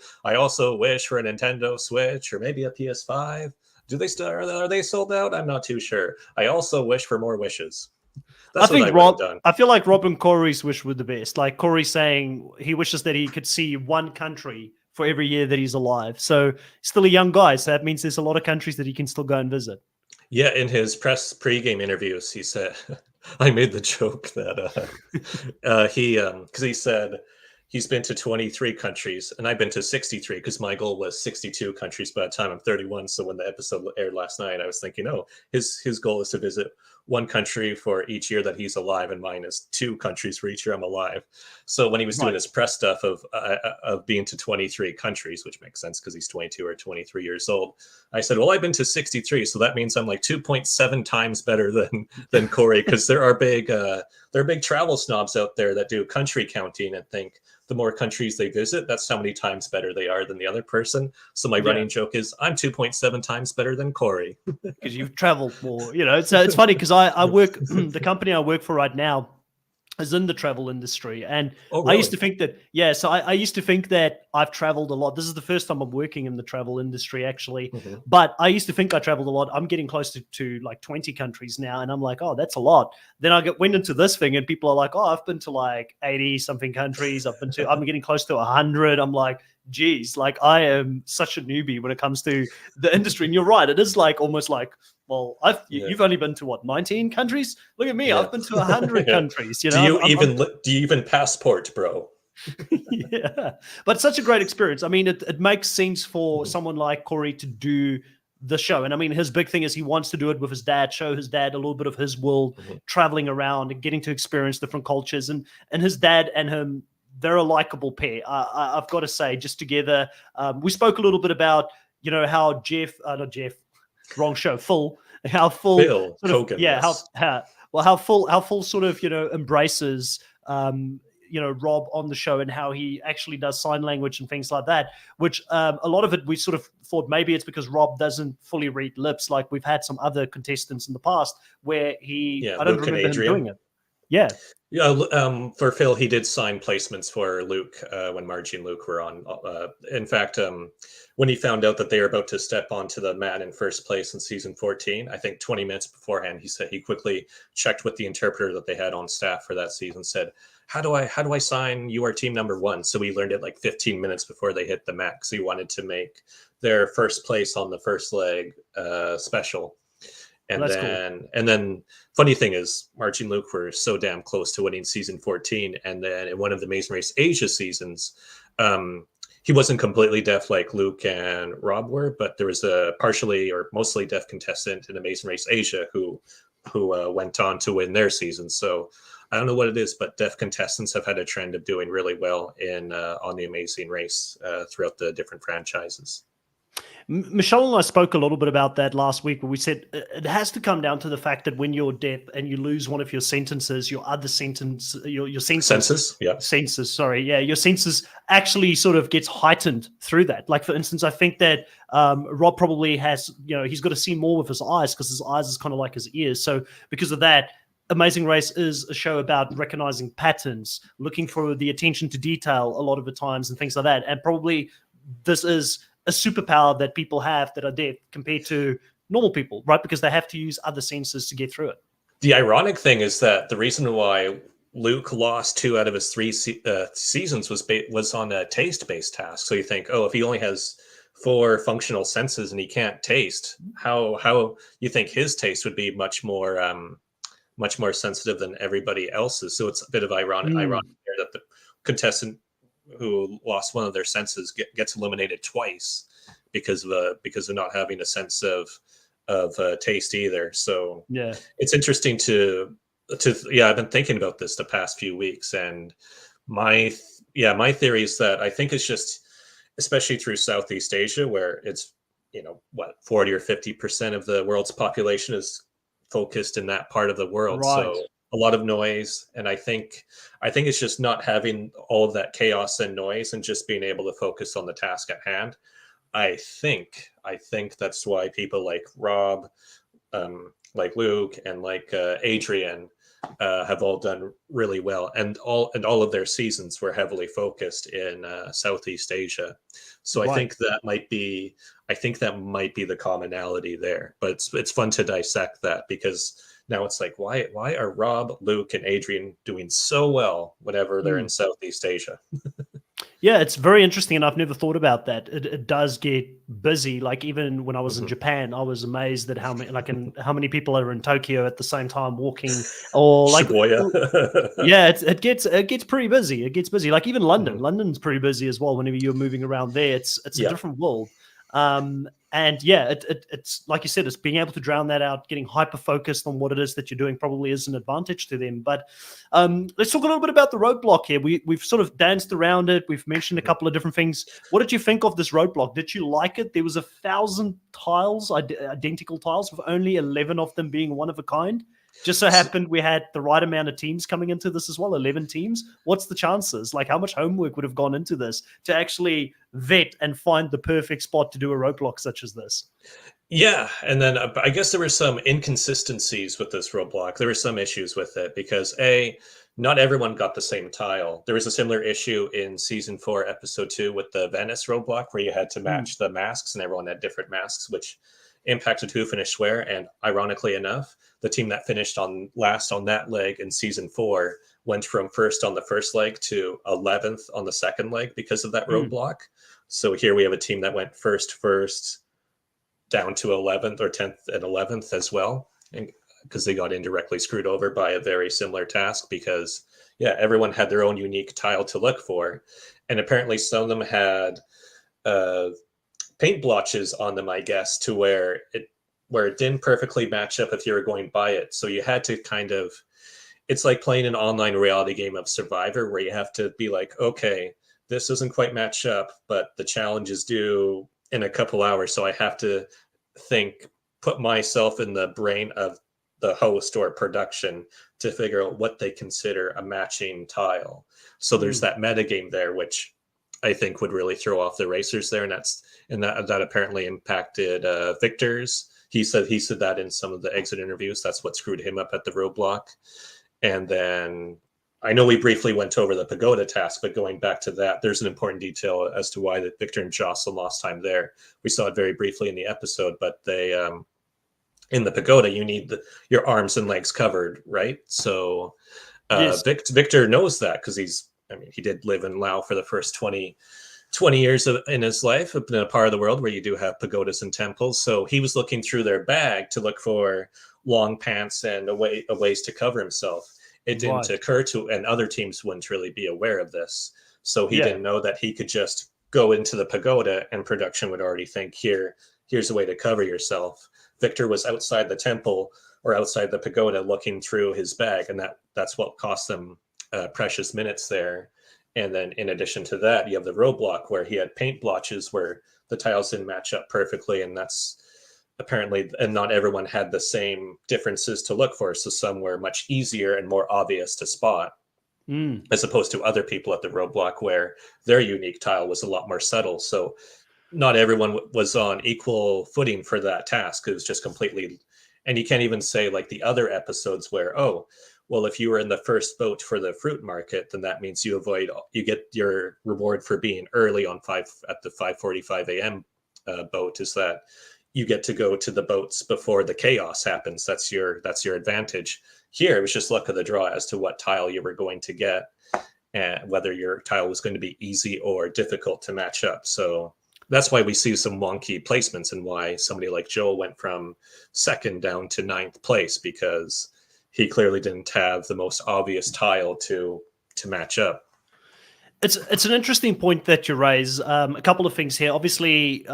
wish for a Nintendo Switch or maybe a PS5. Do they still are they sold out? I'm not too sure. I also wish for more wishes. I That's what I think would have done. I feel like Rob and Corey's wish were the best. Like Corey saying he wishes that he could see one country for every year that he's alive. So still a young guy, so that means there's a lot of countries that he can still go and visit. Yeah, in his press pregame interviews, he said, I made the joke that because he said he's been to 23 countries and I've been to 63 because my goal was 62 countries by the time I'm 31. So when the episode aired last night, I was thinking, oh, his goal is to visit one country for each year that he's alive, and mine is two countries for each year I'm alive. So when he was doing Right. his press stuff of being to 23 countries, which makes sense because he's 22 or 23 years old, I said, well, I've been to 63, so that means I'm like 2.7 times better than Corey, because there are big travel snobs out there that do country counting and think the more countries they visit, that's how many times better they are than the other person. So my Yeah. running joke is I'm 2.7 times better than Corey. Because you've traveled more, So it's funny because I work the company I work for right now is in the travel industry, and Oh, I used really? to think that so I used to think that I've traveled a lot. This is the first time I'm working in the travel industry actually, Mhm. but I used to think I traveled a lot. I'm getting close to like 20 countries now, and I'm like, oh, that's a lot. Then went into this thing, and people are like, oh, I've been to like 80 something countries. I'm getting close to 100. I'm like, geez, like I am such a newbie when it comes to the industry. And you're right, it is like almost like, well, Yeah. you've only been to what, 19 countries? Look at me, Yeah. I've been to 100 Yeah. countries. Do you even passport, bro? Yeah, but it's such a great experience. I mean, it makes sense for someone like Corey to do the show, and I mean, his big thing is he wants to do it with his dad, show his dad a little bit of his world, Mhm. traveling around and getting to experience different cultures, and his dad and him. They're a likable pair. I've got to say, just together, we spoke a little bit about how not Jeff, wrong show, Phil, how Phil Phil sort of Kogan, yes. how Phil sort of embraces Rob on the show, and how he actually does sign language and things like that, which a lot of it we sort of thought maybe it's because Rob doesn't fully read lips, like we've had some other contestants in the past where Yeah, I don't Luke and remember him Adrian. doing it. Yeah. Yeah, for Phil, he did sign placements for Luke when Margie and Luke were on. In fact, when he found out that they were about to step onto the mat in first place in season 14, I think 20 minutes beforehand, he said he quickly checked with the interpreter that they had on staff for that season, said, how do I sign you are team number one? So we learned it like 15 minutes before they hit the mat, because he wanted to make their first place on the first leg special. And That's cool. then funny thing is Margie and Luke were so damn close to winning season 14. And then in one of the Amazing Race Asia seasons, he wasn't completely deaf like Luke and Rob were, but there was a partially or mostly deaf contestant in Amazing Race Asia who went on to win their season. So I don't know what it is, but deaf contestants have had a trend of doing really well in on the Amazing Race throughout the different franchises. Michelle and I spoke a little bit about that last week, where we said it has to come down to the fact that when you're deaf and you lose one of your sentences, your other sentence, your senses, your senses actually sort of gets heightened through that. Like, for instance, I think that Rob probably has, he's got to see more with his eyes because his eyes is kind of like his ears. So because of that, Amazing Race is a show about recognizing patterns, looking for the attention to detail a lot of the times and things like that. And probably this is a superpower that people have that are deaf compared to normal people, right? Because they have to use other senses to get through it. The ironic thing is that the reason why Luke lost 2 out of his 3 seasons was on a taste-based task. So you think, oh, if he only has 4 functional senses and he can't taste, how you think his taste would be much more sensitive than everybody else's. So it's a bit of ironic there that the contestant who lost one of their senses gets eliminated twice because of not having a sense of taste either. So yeah, it's interesting to I've been thinking about this the past few weeks, and my theory is that I think it's just, especially through Southeast Asia, where it's 40 or 50% of the world's population is focused in that part of the world. Right. So a lot of noise, and I think it's just not having all of that chaos and noise and just being able to focus on the task at hand. I think that's why people like Rob, like Luke, and like Adrian have all done really well, and all of their seasons were heavily focused in Southeast Asia. So Right. I think that might be the commonality there. But it's fun to dissect that, because now it's like, why are Rob, Luke, and Adrian doing so well whenever they're in Southeast Asia? Yeah, it's very interesting, and I've never thought about that. It does get busy. Like, even when I was in Japan, I was amazed at how many people are in Tokyo at the same time walking, or like Shibuya. Yeah, it gets pretty busy. It gets busy. Like, even London. London's pretty busy as well. Whenever you're moving around there, it's a different world. And yeah, it's like you said, it's being able to drown that out, getting hyper focused on what it is that you're doing probably is an advantage to them. But let's talk a little bit about the roadblock here. We've sort of danced around it. We've mentioned a couple of different things. What did you think of this roadblock? Did you like it? There was 1,000 tiles, identical tiles, with only 11 of them being one of a kind. Just so happened we had the right amount of teams coming into this as well, 11 teams. What's the chances? Like, how much homework would have gone into this to actually vet and find the perfect spot to do a roadblock such as this? Yeah, and then I guess there were some inconsistencies with this roadblock. There were some issues with it because not everyone got the same tile. There was a similar issue in season 4, episode 2 with the Venice roadblock, where you had to match the masks, and everyone had different masks, which impacted who finished where. And ironically enough, the team that finished last on that leg in season 4 went from first on the first leg to 11th on the second leg because of that roadblock. So here we have a team that went first down to 11th or 10th and 11th as well, and because they got indirectly screwed over by a very similar task, because everyone had their own unique tile to look for. And apparently some of them had paint blotches on them, I guess, to where it didn't perfectly match up if you were going by it. So you had to it's like playing an online reality game of Survivor, where you have to be like, okay, this doesn't quite match up, but the challenge is due in a couple hours. So I have to put myself in the brain of the host or production to figure out what they consider a matching tile. So there's that metagame there, which I think would really throw off the racers there. And that apparently impacted Victor's. He said that in some of the exit interviews. That's what screwed him up at the roadblock. And then I know we briefly went over the pagoda task, but going back to that, there's an important detail as to why Victor and Jocelyn lost time there. We saw it very briefly in the episode, but they in the pagoda, you need your arms and legs covered, right? So yes. Victor knows that because he did live in Laos for the first 20 20 years in his life in a part of the world where you do have pagodas and temples. So he was looking through their bag to look for long pants and a ways to cover himself. It didn't occur to, and other teams wouldn't really be aware of this. So he didn't know that he could just go into the pagoda and production would already think, here's a way to cover yourself. Victor was outside the temple or outside the pagoda looking through his bag, and that's what cost them precious minutes there. And then in addition to that, you have the roadblock where he had paint blotches where the tiles didn't match up perfectly. And that's apparently, and not everyone had the same differences to look for. So some were much easier and more obvious to spot, as opposed to other people at the roadblock where their unique tile was a lot more subtle. So not everyone was on equal footing for that task. It was just completely, and you can't even say like the other episodes where, oh, well, if you were in the first boat for the fruit market, then that means you get your reward for being early at the 5:45 a.m. Boat is that you get to go to the boats before the chaos happens. That's your advantage. Here, it was just luck of the draw as to what tile you were going to get and whether your tile was going to be easy or difficult to match up. So that's why we see some wonky placements and why somebody like Joel went from second down to 9th place, because he clearly didn't have the most obvious tile to match up. It's an interesting point that you raise. A couple of things here. Obviously,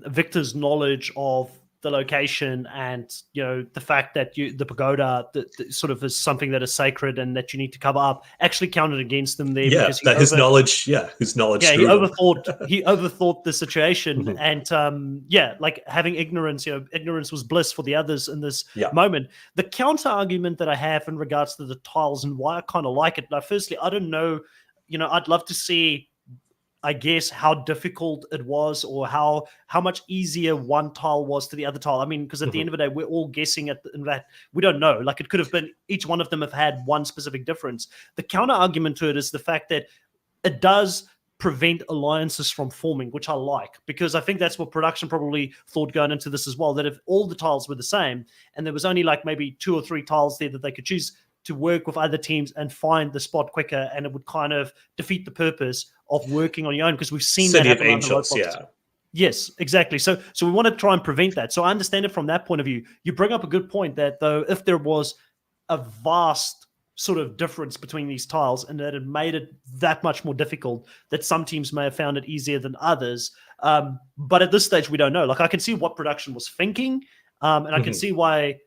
Victor's knowledge of the location and the fact that the pagoda sort of is something that is sacred and that you need to cover up actually counted against him there. Yeah, because his knowledge. Yeah, he overthought the situation, and like having ignorance. Ignorance was bliss for the others in this moment. The counter argument that I have in regards to the tiles and why I kind of like it. Now, firstly, I don't know. I'd love to see, I guess, how difficult it was or how much easier one tile was to the other tile. I mean, because at the end of the day, we're all guessing in that we don't know. Like, it could have been each one of them have had one specific difference. The counter argument to it is the fact that it does prevent alliances from forming, which I like, because I think that's what production probably thought going into this as well, that if all the tiles were the same and there was only like maybe 2 or 3 tiles there that they could choose to work with other teams and find the spot quicker, and it would kind of defeat the purpose of working on your own, because we've seen City that of Angels, Yes, exactly. So we want to try and prevent that. So I understand it from that point of view. You bring up a good point that, though, if there was a vast sort of difference between these tiles and that it made it that much more difficult, that some teams may have found it easier than others. But at this stage, we don't know. Like, I can see what production was thinking, and I can see why,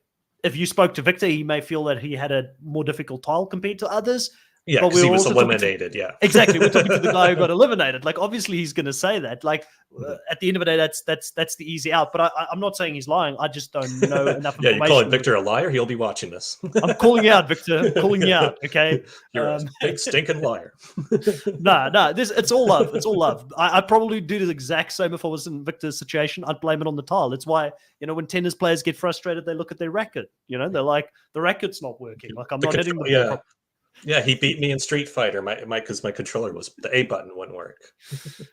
if you spoke to Victor, he may feel that he had a more difficult tile compared to others. Yeah, because he was eliminated. Exactly. We're talking to the guy who got eliminated. Like, obviously, he's going to say that. Like, at the end of the day, that's the easy out. But I'm not saying he's lying. I just don't know enough information. You calling Victor a liar? He'll be watching this. I'm calling you out, Victor. I'm calling you out. Okay. You're a big stinking liar. No. It's all love. It's all love. I'd probably do the exact same if I was in Victor's situation. I'd blame it on the tile. It's why, when tennis players get frustrated, they look at their racket. They're like, the racket's not working. Like, I'm not hitting the ball. Yeah, he beat me in Street Fighter. Because my controller the A button wouldn't work.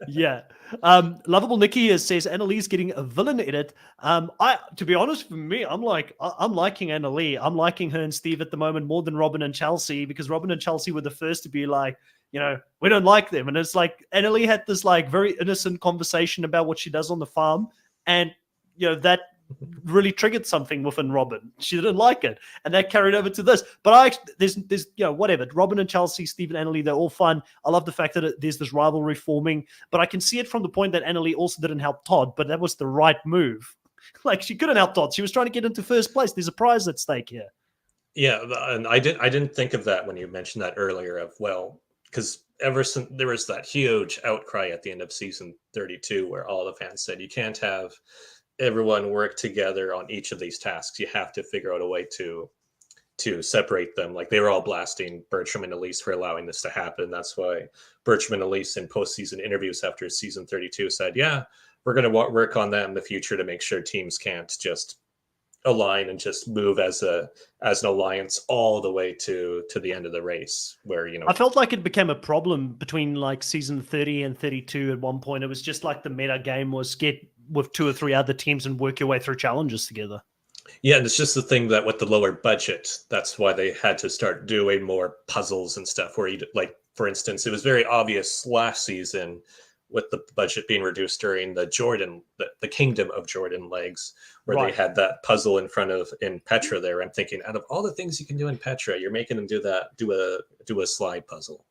Yeah. Lovable Nikki says Annalee's getting a villain edit. To be honest, for me, I'm liking Annalee. I'm liking her and Steve at the moment more than Robin and Chelsea, because Robin and Chelsea were the first to be like, we don't like them. And it's like Annalee had this like very innocent conversation about what she does on the farm, and that really triggered something within Robin. She didn't like it, and that carried over to this. But there's whatever. Robin and Chelsea, Steve and Annalee, they're all fun. I love the fact that there's this rivalry forming, but I can see it from the point that Annalee also didn't help Todd, but that was the right move. Like, she couldn't help Todd. She was trying to get into first place. There's a prize at stake here. Yeah, and I didn't think of that when you mentioned that earlier. Because ever since there was that huge outcry at the end of season 32, where all the fans said you can't have everyone work together on each of these tasks. You have to figure out a way to separate them. Like, they were all blasting Bertram and Elise for allowing this to happen. That's why Bertram and Elise in postseason interviews after season 32 said, yeah, we're going to work on that in the future to make sure teams can't just align and just move as an alliance all the way to the end of the race, where I felt like it became a problem between like season 30 and 32 at one point. It was just like the meta game was get with 2 or 3 other teams and work your way through challenges together. Yeah, and it's just the thing that with the lower budget, that's why they had to start doing more puzzles and stuff, where like, for instance, it was very obvious last season with the budget being reduced during the Kingdom of Jordan legs, where Right. they had that puzzle in Petra there. I'm thinking, out of all the things you can do in Petra, you're making them do a slide puzzle.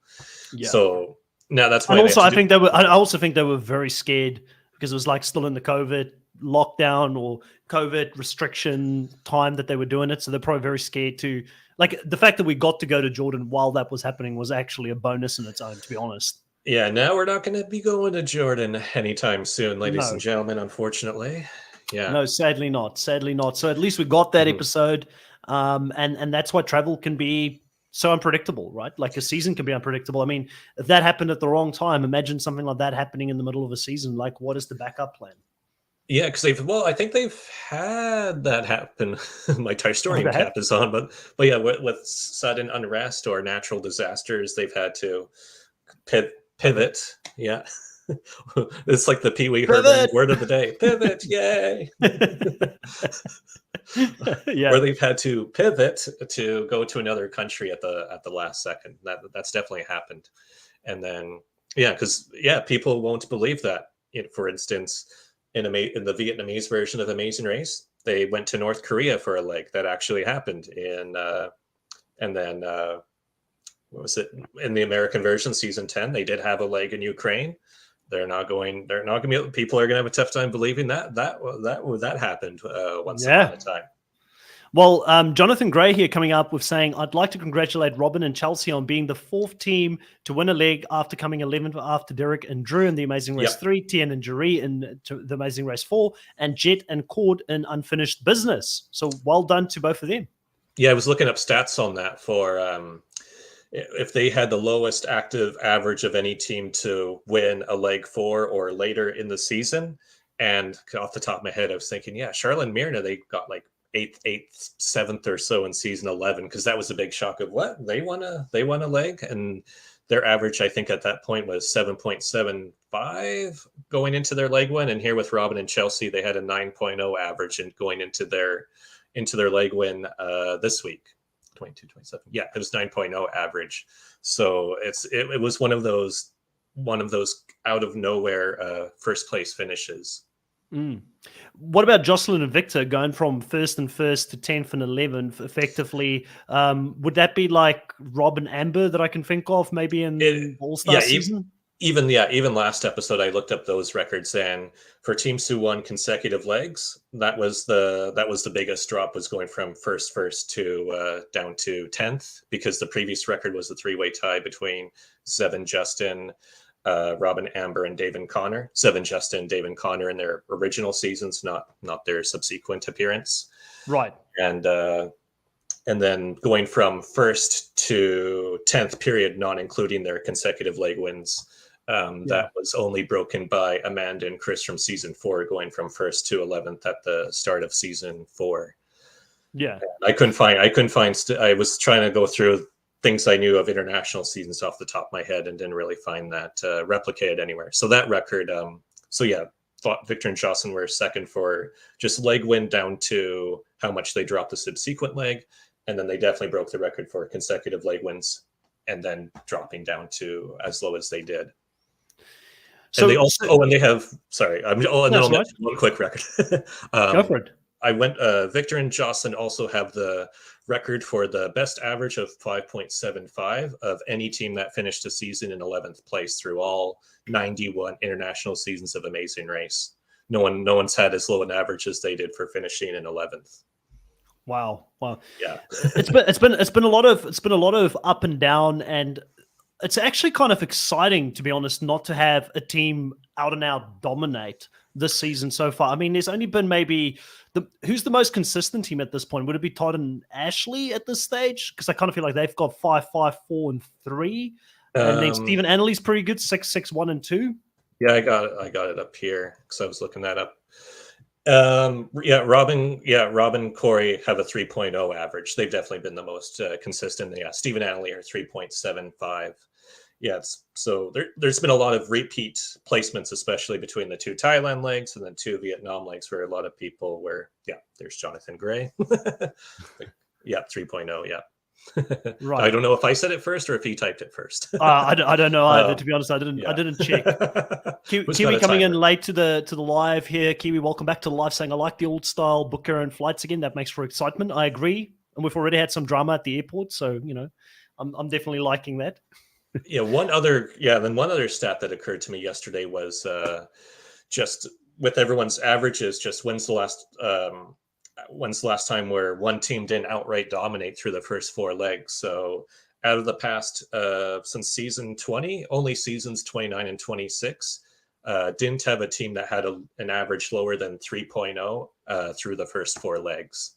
Yeah. So now that's why And also, I I also think they were very scared because it was like still in the COVID lockdown or COVID restriction time that they were doing it. So they're probably very scared to, like, the fact that we got to go to Jordan while that was happening was actually a bonus in its own, to be honest. Yeah, now we're not going to be going to Jordan anytime soon, ladies and gentlemen, unfortunately. Yeah. No, sadly not. Sadly not. So at least we got that Mhm. episode. And that's why travel can be so unpredictable, right? Like a season can be unpredictable. I mean, if that happened at the wrong time, imagine something like that happening in the middle of a season. Like, what is the backup plan? Yeah, because I think they've had that happen. My Historian they have? cap is on, but yeah, with sudden unrest or natural disasters, they've had to pivot. Yeah, it's like the Pee Wee Herman word of the day: pivot. Yay! Yeah. Where they've had to pivot to go to another country at the last second. That's definitely happened. And then because people won't believe that. For instance, in the Vietnamese version of Amazing Race, they went to North Korea for a leg. That actually happened and then what was it in the American version, season 10? They did have a leg in Ukraine. They're not going to be. People are going to have a tough time believing that happened once upon a time. Well, Jonathan Gray here coming up with saying, I'd like to congratulate Robin and Chelsea on being the 4th team to win a leg after coming 11th after Derek and Drew in the Amazing Race 3, Tien and Jerry in the Amazing Race 4, and Jet and Cord in Unfinished Business. So well done to both of them. Yeah, I was looking up stats on that for if they had the lowest active average of any team to win a leg 4 or later in the season. And off the top of my head, I was thinking, Charlene Mirna, they got like 8th, 7th or so in season 11, because that was a big shock of what they won a leg, and their average I think at that point was 7.75 going into their leg win. And here with Robin and Chelsea, they had a 9.0 average and going into their leg win this week. 22, 27. Yeah, it was 9.0 average. So it was one of those out of nowhere first place finishes. What about Jocelyn and Victor going from 1st and 1st to 10th and 11th effectively? Would that be like Rob and Amber that I can think of maybe in All-Star season? Even last episode, I looked up those records, and for teams who won consecutive legs, that was the biggest drop, was going from first to down to 10th, because the previous record was the 3-way tie between Zevin, Justin, Robin, Amber, and Dave and Connor. Zevin, Justin, Dave and Connor in their original seasons, not their subsequent appearance. Right. And then going from 1st to 10th period, not including their consecutive leg wins. That was only broken by Amanda and Chris from season 4, going from 1st to 11th at the start of season 4. Yeah. And I couldn't find, I was trying to go through things I knew of international seasons off the top of my head and didn't really find that replicated anywhere. So that record, thought Victor and Jocelyn were second for just leg win down to how much they dropped the subsequent leg. And then they definitely broke the record for consecutive leg wins, and then dropping down to as low as they did. So and they also, and they have, sorry, and then I'll mention one quick record. Go for it. Victor and Jocelyn also have the record for the best average of 5.75 of any team that finished a season in 11th place through all 91 international seasons of Amazing Race. No one's had as low an average as they did for finishing in 11th. Wow. Yeah. it's been a lot of up and down, and it's actually kind of exciting, to be honest, not to have a team out and out dominate this season so far. I mean, there's only been maybe who's the most consistent team at this point? Would it be Todd and Ashley at this stage? Because I kind of feel like they've got 5, 5, 4, and 3, and then Stephen Annally's pretty good, 6, 6, 1, and 2. Yeah, I got it up here because I was looking that up. Robin, Corey have a 3.0 average. They've definitely been the most consistent. Yeah, Stephen Annally are 3.75. Yeah, so there's been a lot of repeat placements, especially between the 2 Thailand legs and then 2 Vietnam legs, where a lot of people there's Jonathan Gray. Yeah, 3.0. Yeah. Right. I don't know if I said it first or if he typed it first. I don't know either. To be honest, I Yeah. didn't check. Who's Kiwi got a coming in timer? late to the live here. Kiwi, welcome back to the live, saying I like the old style Booker and flights again. That makes for excitement. I agree, and we've already had some drama at the airport, so I'm definitely liking that. Yeah, then one other stat that occurred to me yesterday was just with everyone's averages, just when's the last time where one team didn't outright dominate through the first 4 legs? So out of the past, since season 20, only seasons 29 and 26 didn't have a team that had an average lower than 3.0 through the first 4 legs.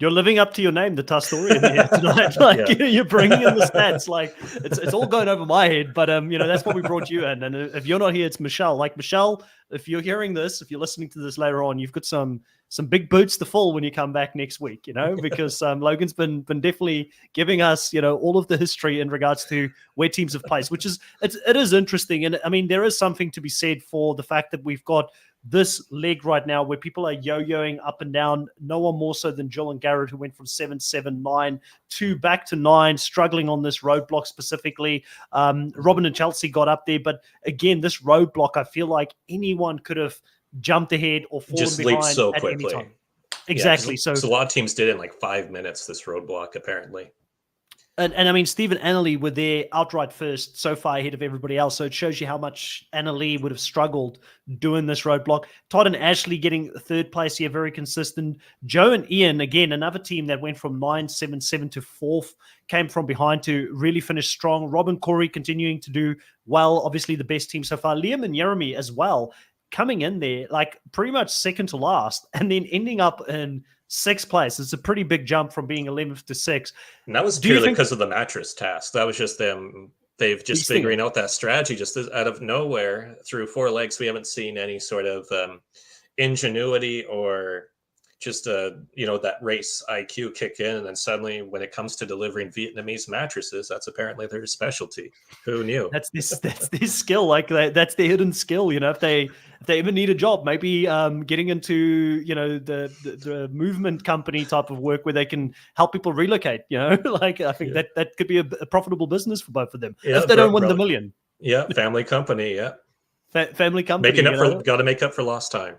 You're living up to your name, the Tastorian here tonight. Like Yeah. you're bringing in the stats. Like it's all going over my head, but that's what we brought you in. And if you're not here, it's Michelle. Like Michelle, if you're hearing this, if you're listening to this later on, you've got some big boots to fill when you come back next week. Because Logan's been definitely giving us all of the history in regards to where teams have placed, which is it is interesting. And I mean, there is something to be said for the fact that we've got this leg right now where people are yo-yoing up and down. No one more so than Jill and Garrett, who went from 7, 7, 9 to back to 9, struggling on this roadblock specifically. Robin and Chelsea got up there, but again, this roadblock, I feel like anyone could have jumped ahead or fallen Just behind leaped so at quickly. any time. Exactly. Yeah, so a lot of teams did it in like 5 minutes, this roadblock, apparently. And I mean, Steve and Annalie were there outright first, so far ahead of everybody else. So it shows you how much Annalie would have struggled doing this roadblock. Todd and Ashley getting third place here, very consistent. Joe and Ian, again, another team that went from 9, 7, 7 to 4th, came from behind to really finish strong. Rob and Corey continuing to do well, obviously the best team so far. Liam and Jeremy as well, coming in there, like pretty much second to last, and then ending up in 6th place. It's a pretty big jump from being 11th to 6th. And that was purely because of the mattress task. That was just them. They've just figuring out that strategy just out of nowhere through 4 legs. We haven't seen any sort of ingenuity or just that race IQ kick in, and then suddenly when it comes to delivering Vietnamese mattresses, that's apparently their specialty. Who knew? That's this skill. Like that's their hidden skill. If they ever need a job, maybe getting into the movement company type of work where they can help people relocate. Like I think that could be a profitable business for both of them if they don't win the million. Yeah, family company. Yeah, family company. Making up for got to make up for lost time.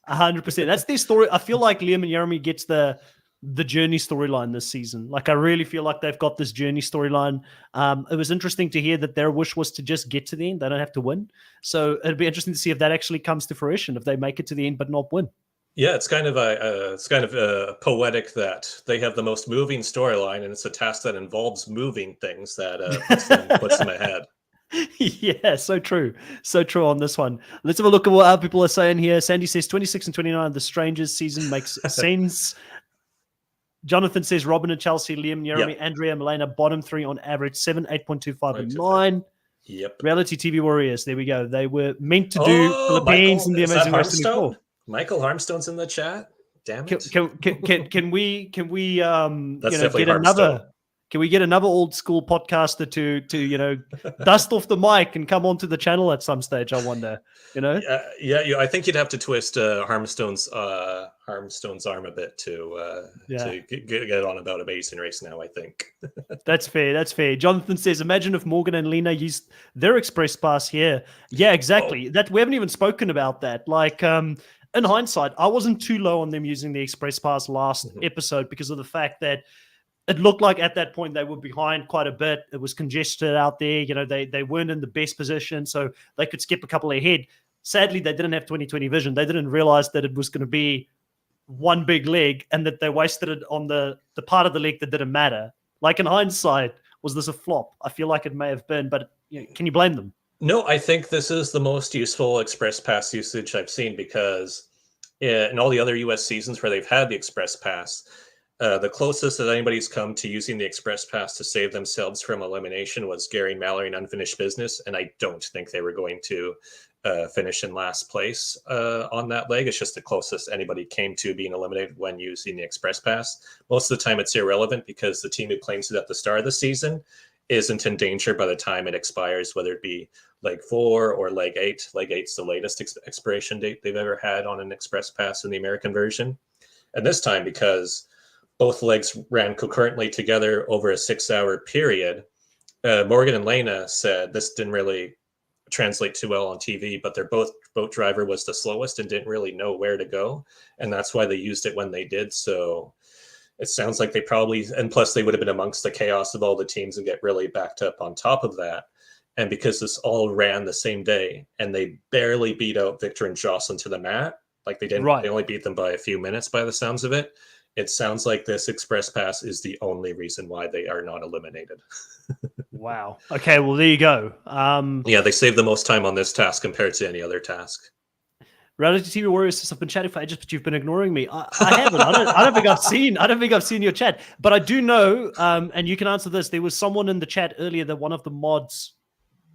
100%. That's their story. I feel like Liam and Jeremy gets the journey storyline this season. Like I really feel like they've got this journey storyline. It was interesting to hear that their wish was to just get to the end. They don't have to win. So it'd be interesting to see if that actually comes to fruition, if they make it to the end but not win. Yeah, it's kind of poetic that they have the most moving storyline, and it's a task that involves moving things that puts them ahead. Yeah, so true on this one. Let's have a look at what other people are saying here. Sandy says 26 and 29, the Strangers season makes sense. Jonathan says Robin and Chelsea, Liam, Jeremy, Andrea, Milena, bottom 3 on average, 7, 8.25, and 9. Yep. Reality TV Warriors, there we go. They were meant to do Philippines and the Amazing Race 24. Michael Harmstone's in the chat. Damn it. Can we get another? Can we get another old school podcaster to dust off the mic and come onto the channel at some stage? I wonder. Yeah. I think you'd have to twist Harmstone's arm a bit to get on about Amazing Race now. I think that's fair. Jonathan says, imagine if Morgan and Lena used their express pass here. Yeah, exactly. That we haven't even spoken about that. Like in hindsight, I wasn't too low on them using the express pass last episode because of the fact that it looked like at that point they were behind quite a bit. It was congested out there. They weren't in the best position, so they could skip a couple ahead. Sadly, they didn't have 20/20 vision. They didn't realize that it was going to be one big leg and that they wasted it on the part of the leg that didn't matter. Like in hindsight, was this a flop? I feel like it may have been, but can you blame them? No, I think this is the most useful express pass usage I've seen because in all the other U.S. seasons where they've had the express pass, the closest that anybody's come to using the express pass to save themselves from elimination was Gary Mallory in Unfinished Business, and I don't think they were going to finish in last place on that leg. It's just the closest anybody came to being eliminated when using the express pass. Most of the time it's irrelevant because the team who claims it at the start of the season isn't in danger by the time it expires, whether it be leg 4 or leg 8. Leg 8's the latest expiration date they've ever had on an express pass in the American version. And this time, because both legs ran concurrently together over a 6-hour period. Morgan and Lena said this didn't really translate too well on TV, but their boat driver was the slowest and didn't really know where to go, and that's why they used it when they did. So it sounds like they probably, and plus they would have been amongst the chaos of all the teams and get really backed up on top of that. And because this all ran the same day and they barely beat out Victor and Jocelyn to the mat, like they didn't, Right. they only beat them by a few minutes by the sounds of it. It sounds like this Express Pass is the only reason why they are not eliminated. Wow. Okay, well, there you go. Yeah, they saved the most time on this task compared to any other task. Reality TV Warriors says I've been chatting for ages, but you've been ignoring me. I haven't. I don't think I've seen your chat, but I do know. And you can answer this. There was someone in the chat earlier that one of the mods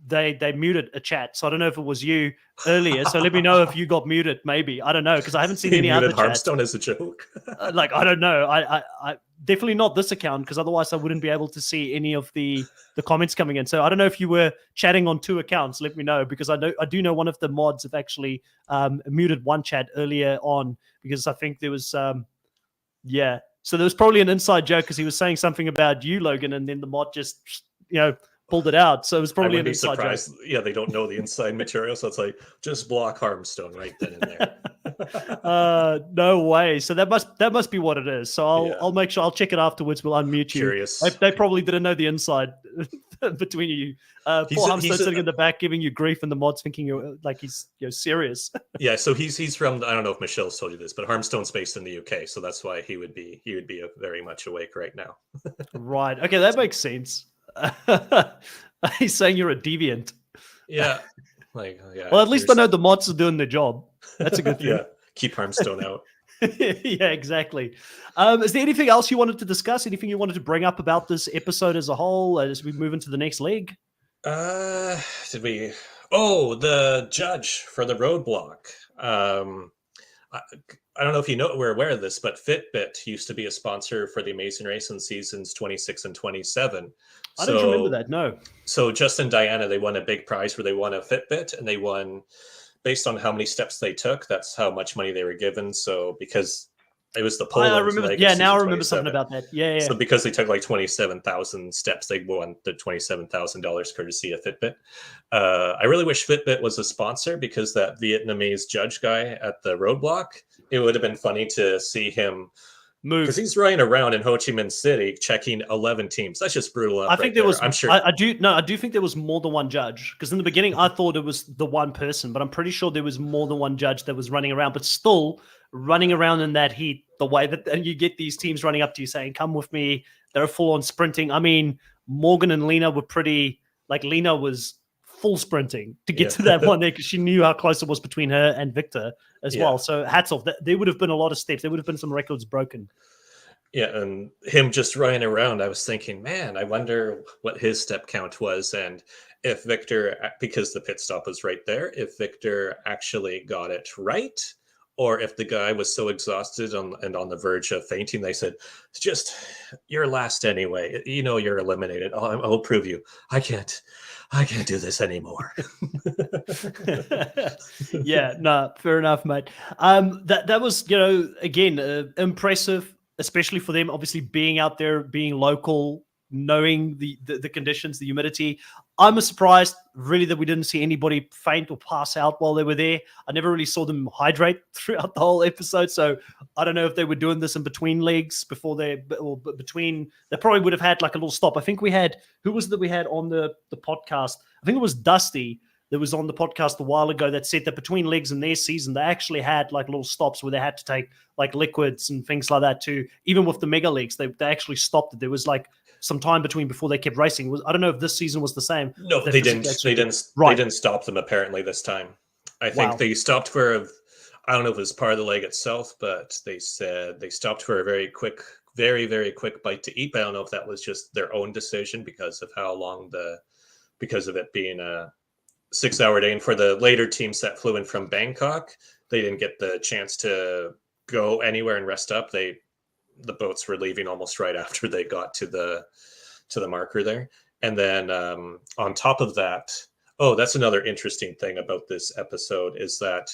they muted a chat, so I don't know if it was you earlier. So let me know if you got muted. Maybe I don't know because I haven't seen He any other muted chats. Harmstone as a joke. Like I don't know. I definitely not this account because otherwise I wouldn't be able to see any of the comments coming in. So I don't know if you were chatting on two accounts. Let me know because I do know one of the mods have actually muted one chat earlier on because I think there was yeah. So there was probably an inside joke because he was saying something about you, Logan, and then the mod just pulled it out. So it was probably an inside joke. Yeah, they don't know the inside material, so it's like just block Harmstone right then and there. No way. So that must be what it is. So I'll make sure I'll check it afterwards. We'll unmute you. Curious. They probably didn't know the inside between you. Poor Harmstone sitting in the back giving you grief, and the mods thinking you're like he's serious. Yeah, so he's from, I don't know if Michelle's told you this, but Harmstone's based in the UK, so that's why he would be very much awake right now. Right. Okay, that makes sense. He's saying you're a deviant. Yeah. Well, at least I know the mods are doing their job. That's a good thing. Yeah. Keep Harmstone out. Yeah, exactly. Is there anything else you wanted to discuss? Anything you wanted to bring up about this episode as a whole as we move into the next leg? Did we? Oh, the judge for the roadblock. I don't know if we're aware of this, but Fitbit used to be a sponsor for the Amazing Race in seasons 26 and 27. I don't remember that, no. So Justin and Diana, they won a big prize where they won a Fitbit, and they won based on how many steps they took. That's how much money they were given. So because it was the Poland I remember. leg Yeah, now I 27. remember something about that. Yeah. So because they took like 27,000 steps, they won the $27,000 courtesy of Fitbit. I really wish Fitbit was a sponsor because that Vietnamese judge guy at the roadblock, it would have been funny to see him move because he's running around in Ho Chi Minh City checking 11 teams. That's just brutal. I think there was. I'm sure. I do think there was more than one judge because in the beginning I thought it was the one person, but I'm pretty sure there was more than one judge that was running around. But still, running around in that heat, the way that you get these teams running up to you saying, "Come with me," they're full on sprinting. I mean, Morgan and Lena were pretty. Like Lena was full sprinting to get to that one there because she knew how close it was between her and Victor as well. So hats off. There would have been a lot of steps. There would have been some records broken. Yeah, and him just running around, I was thinking, man, I wonder what his step count was and if Victor, because the pit stop was right there, if Victor actually got it right, or if the guy was so exhausted and on the verge of fainting, they said, just, you're last anyway. You know you're eliminated. I'll prove you. I can't do this anymore. Yeah, no, fair enough, mate. That was, again, impressive, especially for them, obviously being out there, being local, knowing the conditions, the humidity. I'm surprised, really, that we didn't see anybody faint or pass out while they were there. I never really saw them hydrate throughout the whole episode, so I don't know if they were doing this in between legs between. They probably would have had like a little stop. I think who was it that we had on the podcast? I think it was Dusty that was on the podcast a while ago that said that between legs in their season, they actually had like little stops where they had to take like liquids and things like that too. Even with the mega legs, they actually stopped it. There was like some time between before they kept racing. I don't know if this season was the same. No, they didn't. They didn't stop them apparently this time. I think they stopped for, I don't know if it was part of the leg itself, but they said they stopped for a very quick, very, very quick bite to eat. But I don't know if that was just their own decision because of how long because of it being a 6-hour day. And for the later teams that flew in from Bangkok, they didn't get the chance to go anywhere and rest up. The boats were leaving almost right after they got to the marker there. And then on top of that, that's another interesting thing about this episode is that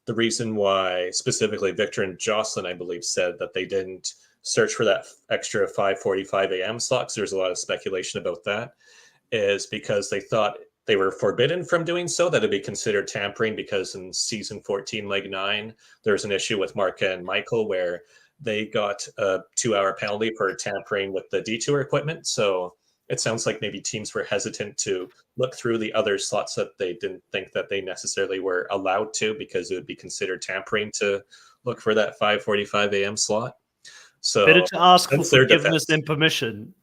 the reason why specifically Victor and Jocelyn, I believe, said that they didn't search for that extra 5:45 a.m. slot, 'cause there's a lot of speculation about that, is because they thought they were forbidden from doing so, that it'd be considered tampering, because in season 14, leg 9, there's an issue with Marca and Michael where they got a 2-hour penalty for tampering with the detour equipment. So it sounds like maybe teams were hesitant to look through the other slots that they didn't think that they necessarily were allowed to, because it would be considered tampering to look for that 5:45 a.m. slot. So better to ask for that's their forgiveness defense. than permission.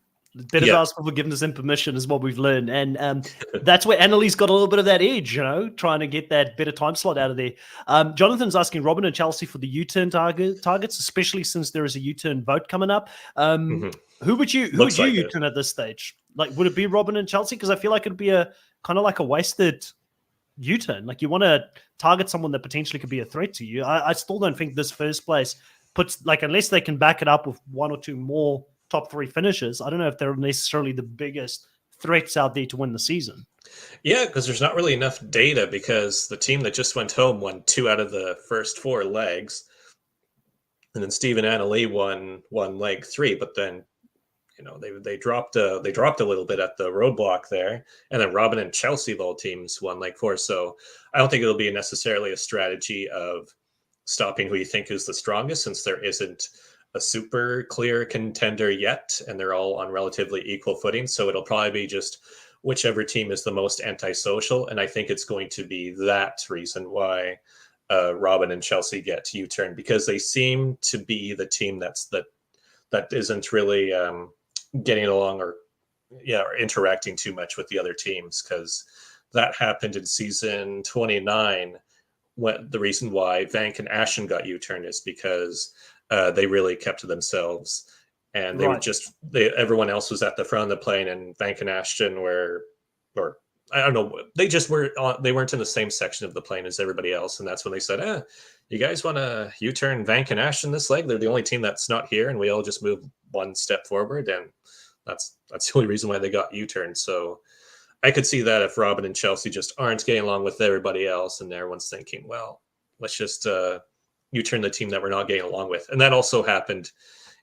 Better Yeah. to ask for forgiveness and permission is what we've learned. And that's where Annalise got a little bit of that edge, trying to get that better time slot out of there. Jonathan's asking Robin and Chelsea for the U-turn targets, especially since there is a U-turn vote coming up. Who would you Looks like it. U-turn at this stage? Like, would it be Robin and Chelsea? Because I feel like it'd be a kind of like a wasted U-turn. Like, you want to target someone that potentially could be a threat to you. I still don't think this first place puts, like, unless they can back it up with one or two more top 3 finishes, I don't know if they're necessarily the biggest threats out there to win the season. Yeah, because there's not really enough data, because the team that just went home won 2 out of the first 4 legs. And then Steve and Anna Lee won leg 3, but then they dropped a little bit at the roadblock there. And then Robin and Chelsea of all teams won leg 4. So I don't think it'll be necessarily a strategy of stopping who you think is the strongest, since there isn't a super clear contender yet, and they're all on relatively equal footing. So it'll probably be just whichever team is the most antisocial. And I think it's going to be that reason why Robin and Chelsea get U-turn, because they seem to be the team that isn't really getting along or interacting too much with the other teams, because that happened in season 29. When the reason why Vank and Ashton got U-turn is because they really kept to themselves, and they were everyone else was at the front of the plane, and Vank and Ashton were, or I don't know, they weren't in the same section of the plane as everybody else. And that's when they said, you guys want to U-turn Vank and Ashton this leg? They're the only team that's not here, and we all just move one step forward. And that's the only reason why they got U-turned. So I could see that if Robin and Chelsea just aren't getting along with everybody else, and everyone's thinking, well, let's just U-turn the team that we're not getting along with. And that also happened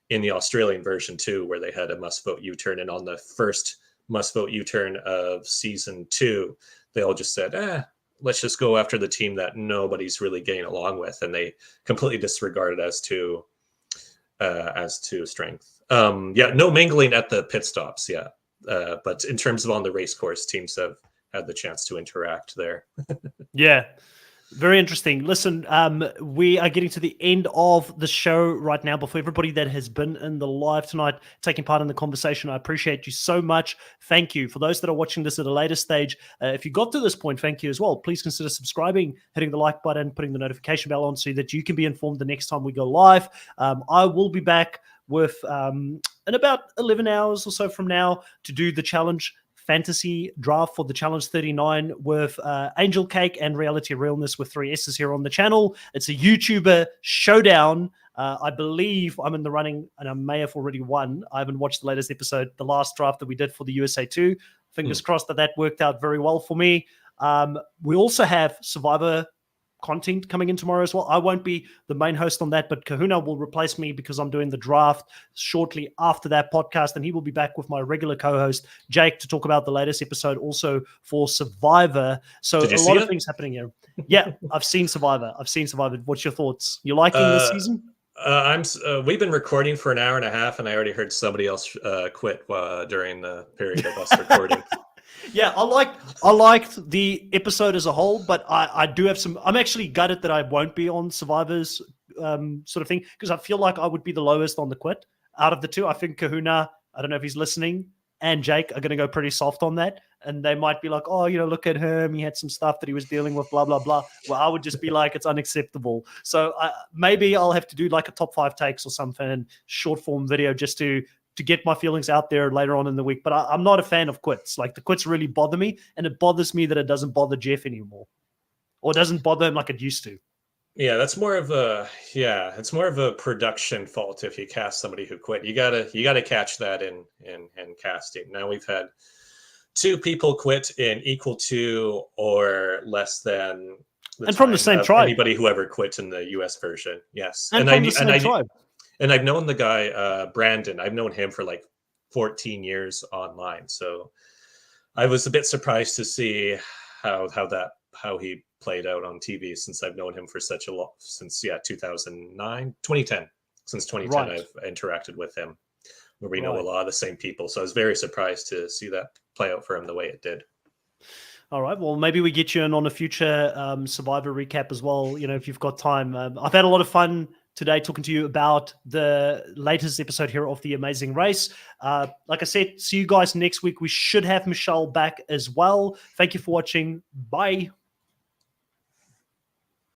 in the Australian version too, where they had a must-vote U-turn. And on the first must-vote U-turn of season 2, they all just said, let's just go after the team that nobody's really getting along with. And they completely disregarded as to strength. No mingling at the pit stops. Yeah. But in terms of on the race course, teams have had the chance to interact there. Yeah. Very interesting. Listen, we are getting to the end of the show right now. But for everybody that has been in the live tonight, taking part in the conversation, I appreciate you so much. Thank you. For those that are watching this at a later stage, if you got to this point, thank you as well. Please consider subscribing, hitting the like button, putting the notification bell on so that you can be informed the next time we go live. I will be back with in about 11 hours or so from now to do the challenge fantasy draft for the Challenge 39 with Angel Cake and Reality Realness with 3 S's here on the channel. It's a YouTuber showdown. I believe I'm in the running, and I may have already won. I haven't watched the latest episode, the last draft that we did for the USA 2. Fingers crossed that worked out very well for me. We also have Survivor content coming in tomorrow as well. I won't be the main host on that, but Kahuna will replace me because I'm doing the draft shortly after that podcast, and he will be back with my regular co-host Jake to talk about the latest episode also for Survivor. So a lot of things happening here. Yeah, I've seen Survivor. What's your thoughts? You liking this season? We've been recording for an hour and a half, and I already heard somebody else quit during the period of us recording. Yeah, I liked the episode as a whole, but I do have some. I'm actually gutted that I won't be on Survivor's sort of thing, because I feel like I would be the lowest on the quit out of the two. I think Kahuna, I don't know if he's listening, and Jake are going to go pretty soft on that, and they might be like, oh, look at him, he had some stuff that he was dealing with, blah blah blah. Well, I would just be like, it's unacceptable. So maybe I'll have to do like a top 5 takes or something, short form video, just to get my feelings out there later on in the week. But I'm not a fan of quits. Like, the quits really bother me, and it bothers me that it doesn't bother Jeff anymore, or doesn't bother him like it used to. Yeah, that's more of it's more of a production fault if you cast somebody who quit. You gotta catch that in casting. Now we've had 2 people quit in equal to or less than and from the same tribe. Anybody who ever quit in the US version. Yes. And from the same tribe. And I've known the guy, Brandon. I've known him for like 14 years online. So I was a bit surprised to see how he played out on TV, since I've known him for such a long, since 2010. Since 2010, Right. I've interacted with him, where we know Right. a lot of the same people. So I was very surprised to see that play out for him the way it did. All right. Well, maybe we get you in on a future Survivor recap as well. If you've got time. I've had a lot of fun today talking to you about the latest episode here of The Amazing Race. Like I said, see you guys next week. We should have Michelle back as well. Thank you for watching. Bye.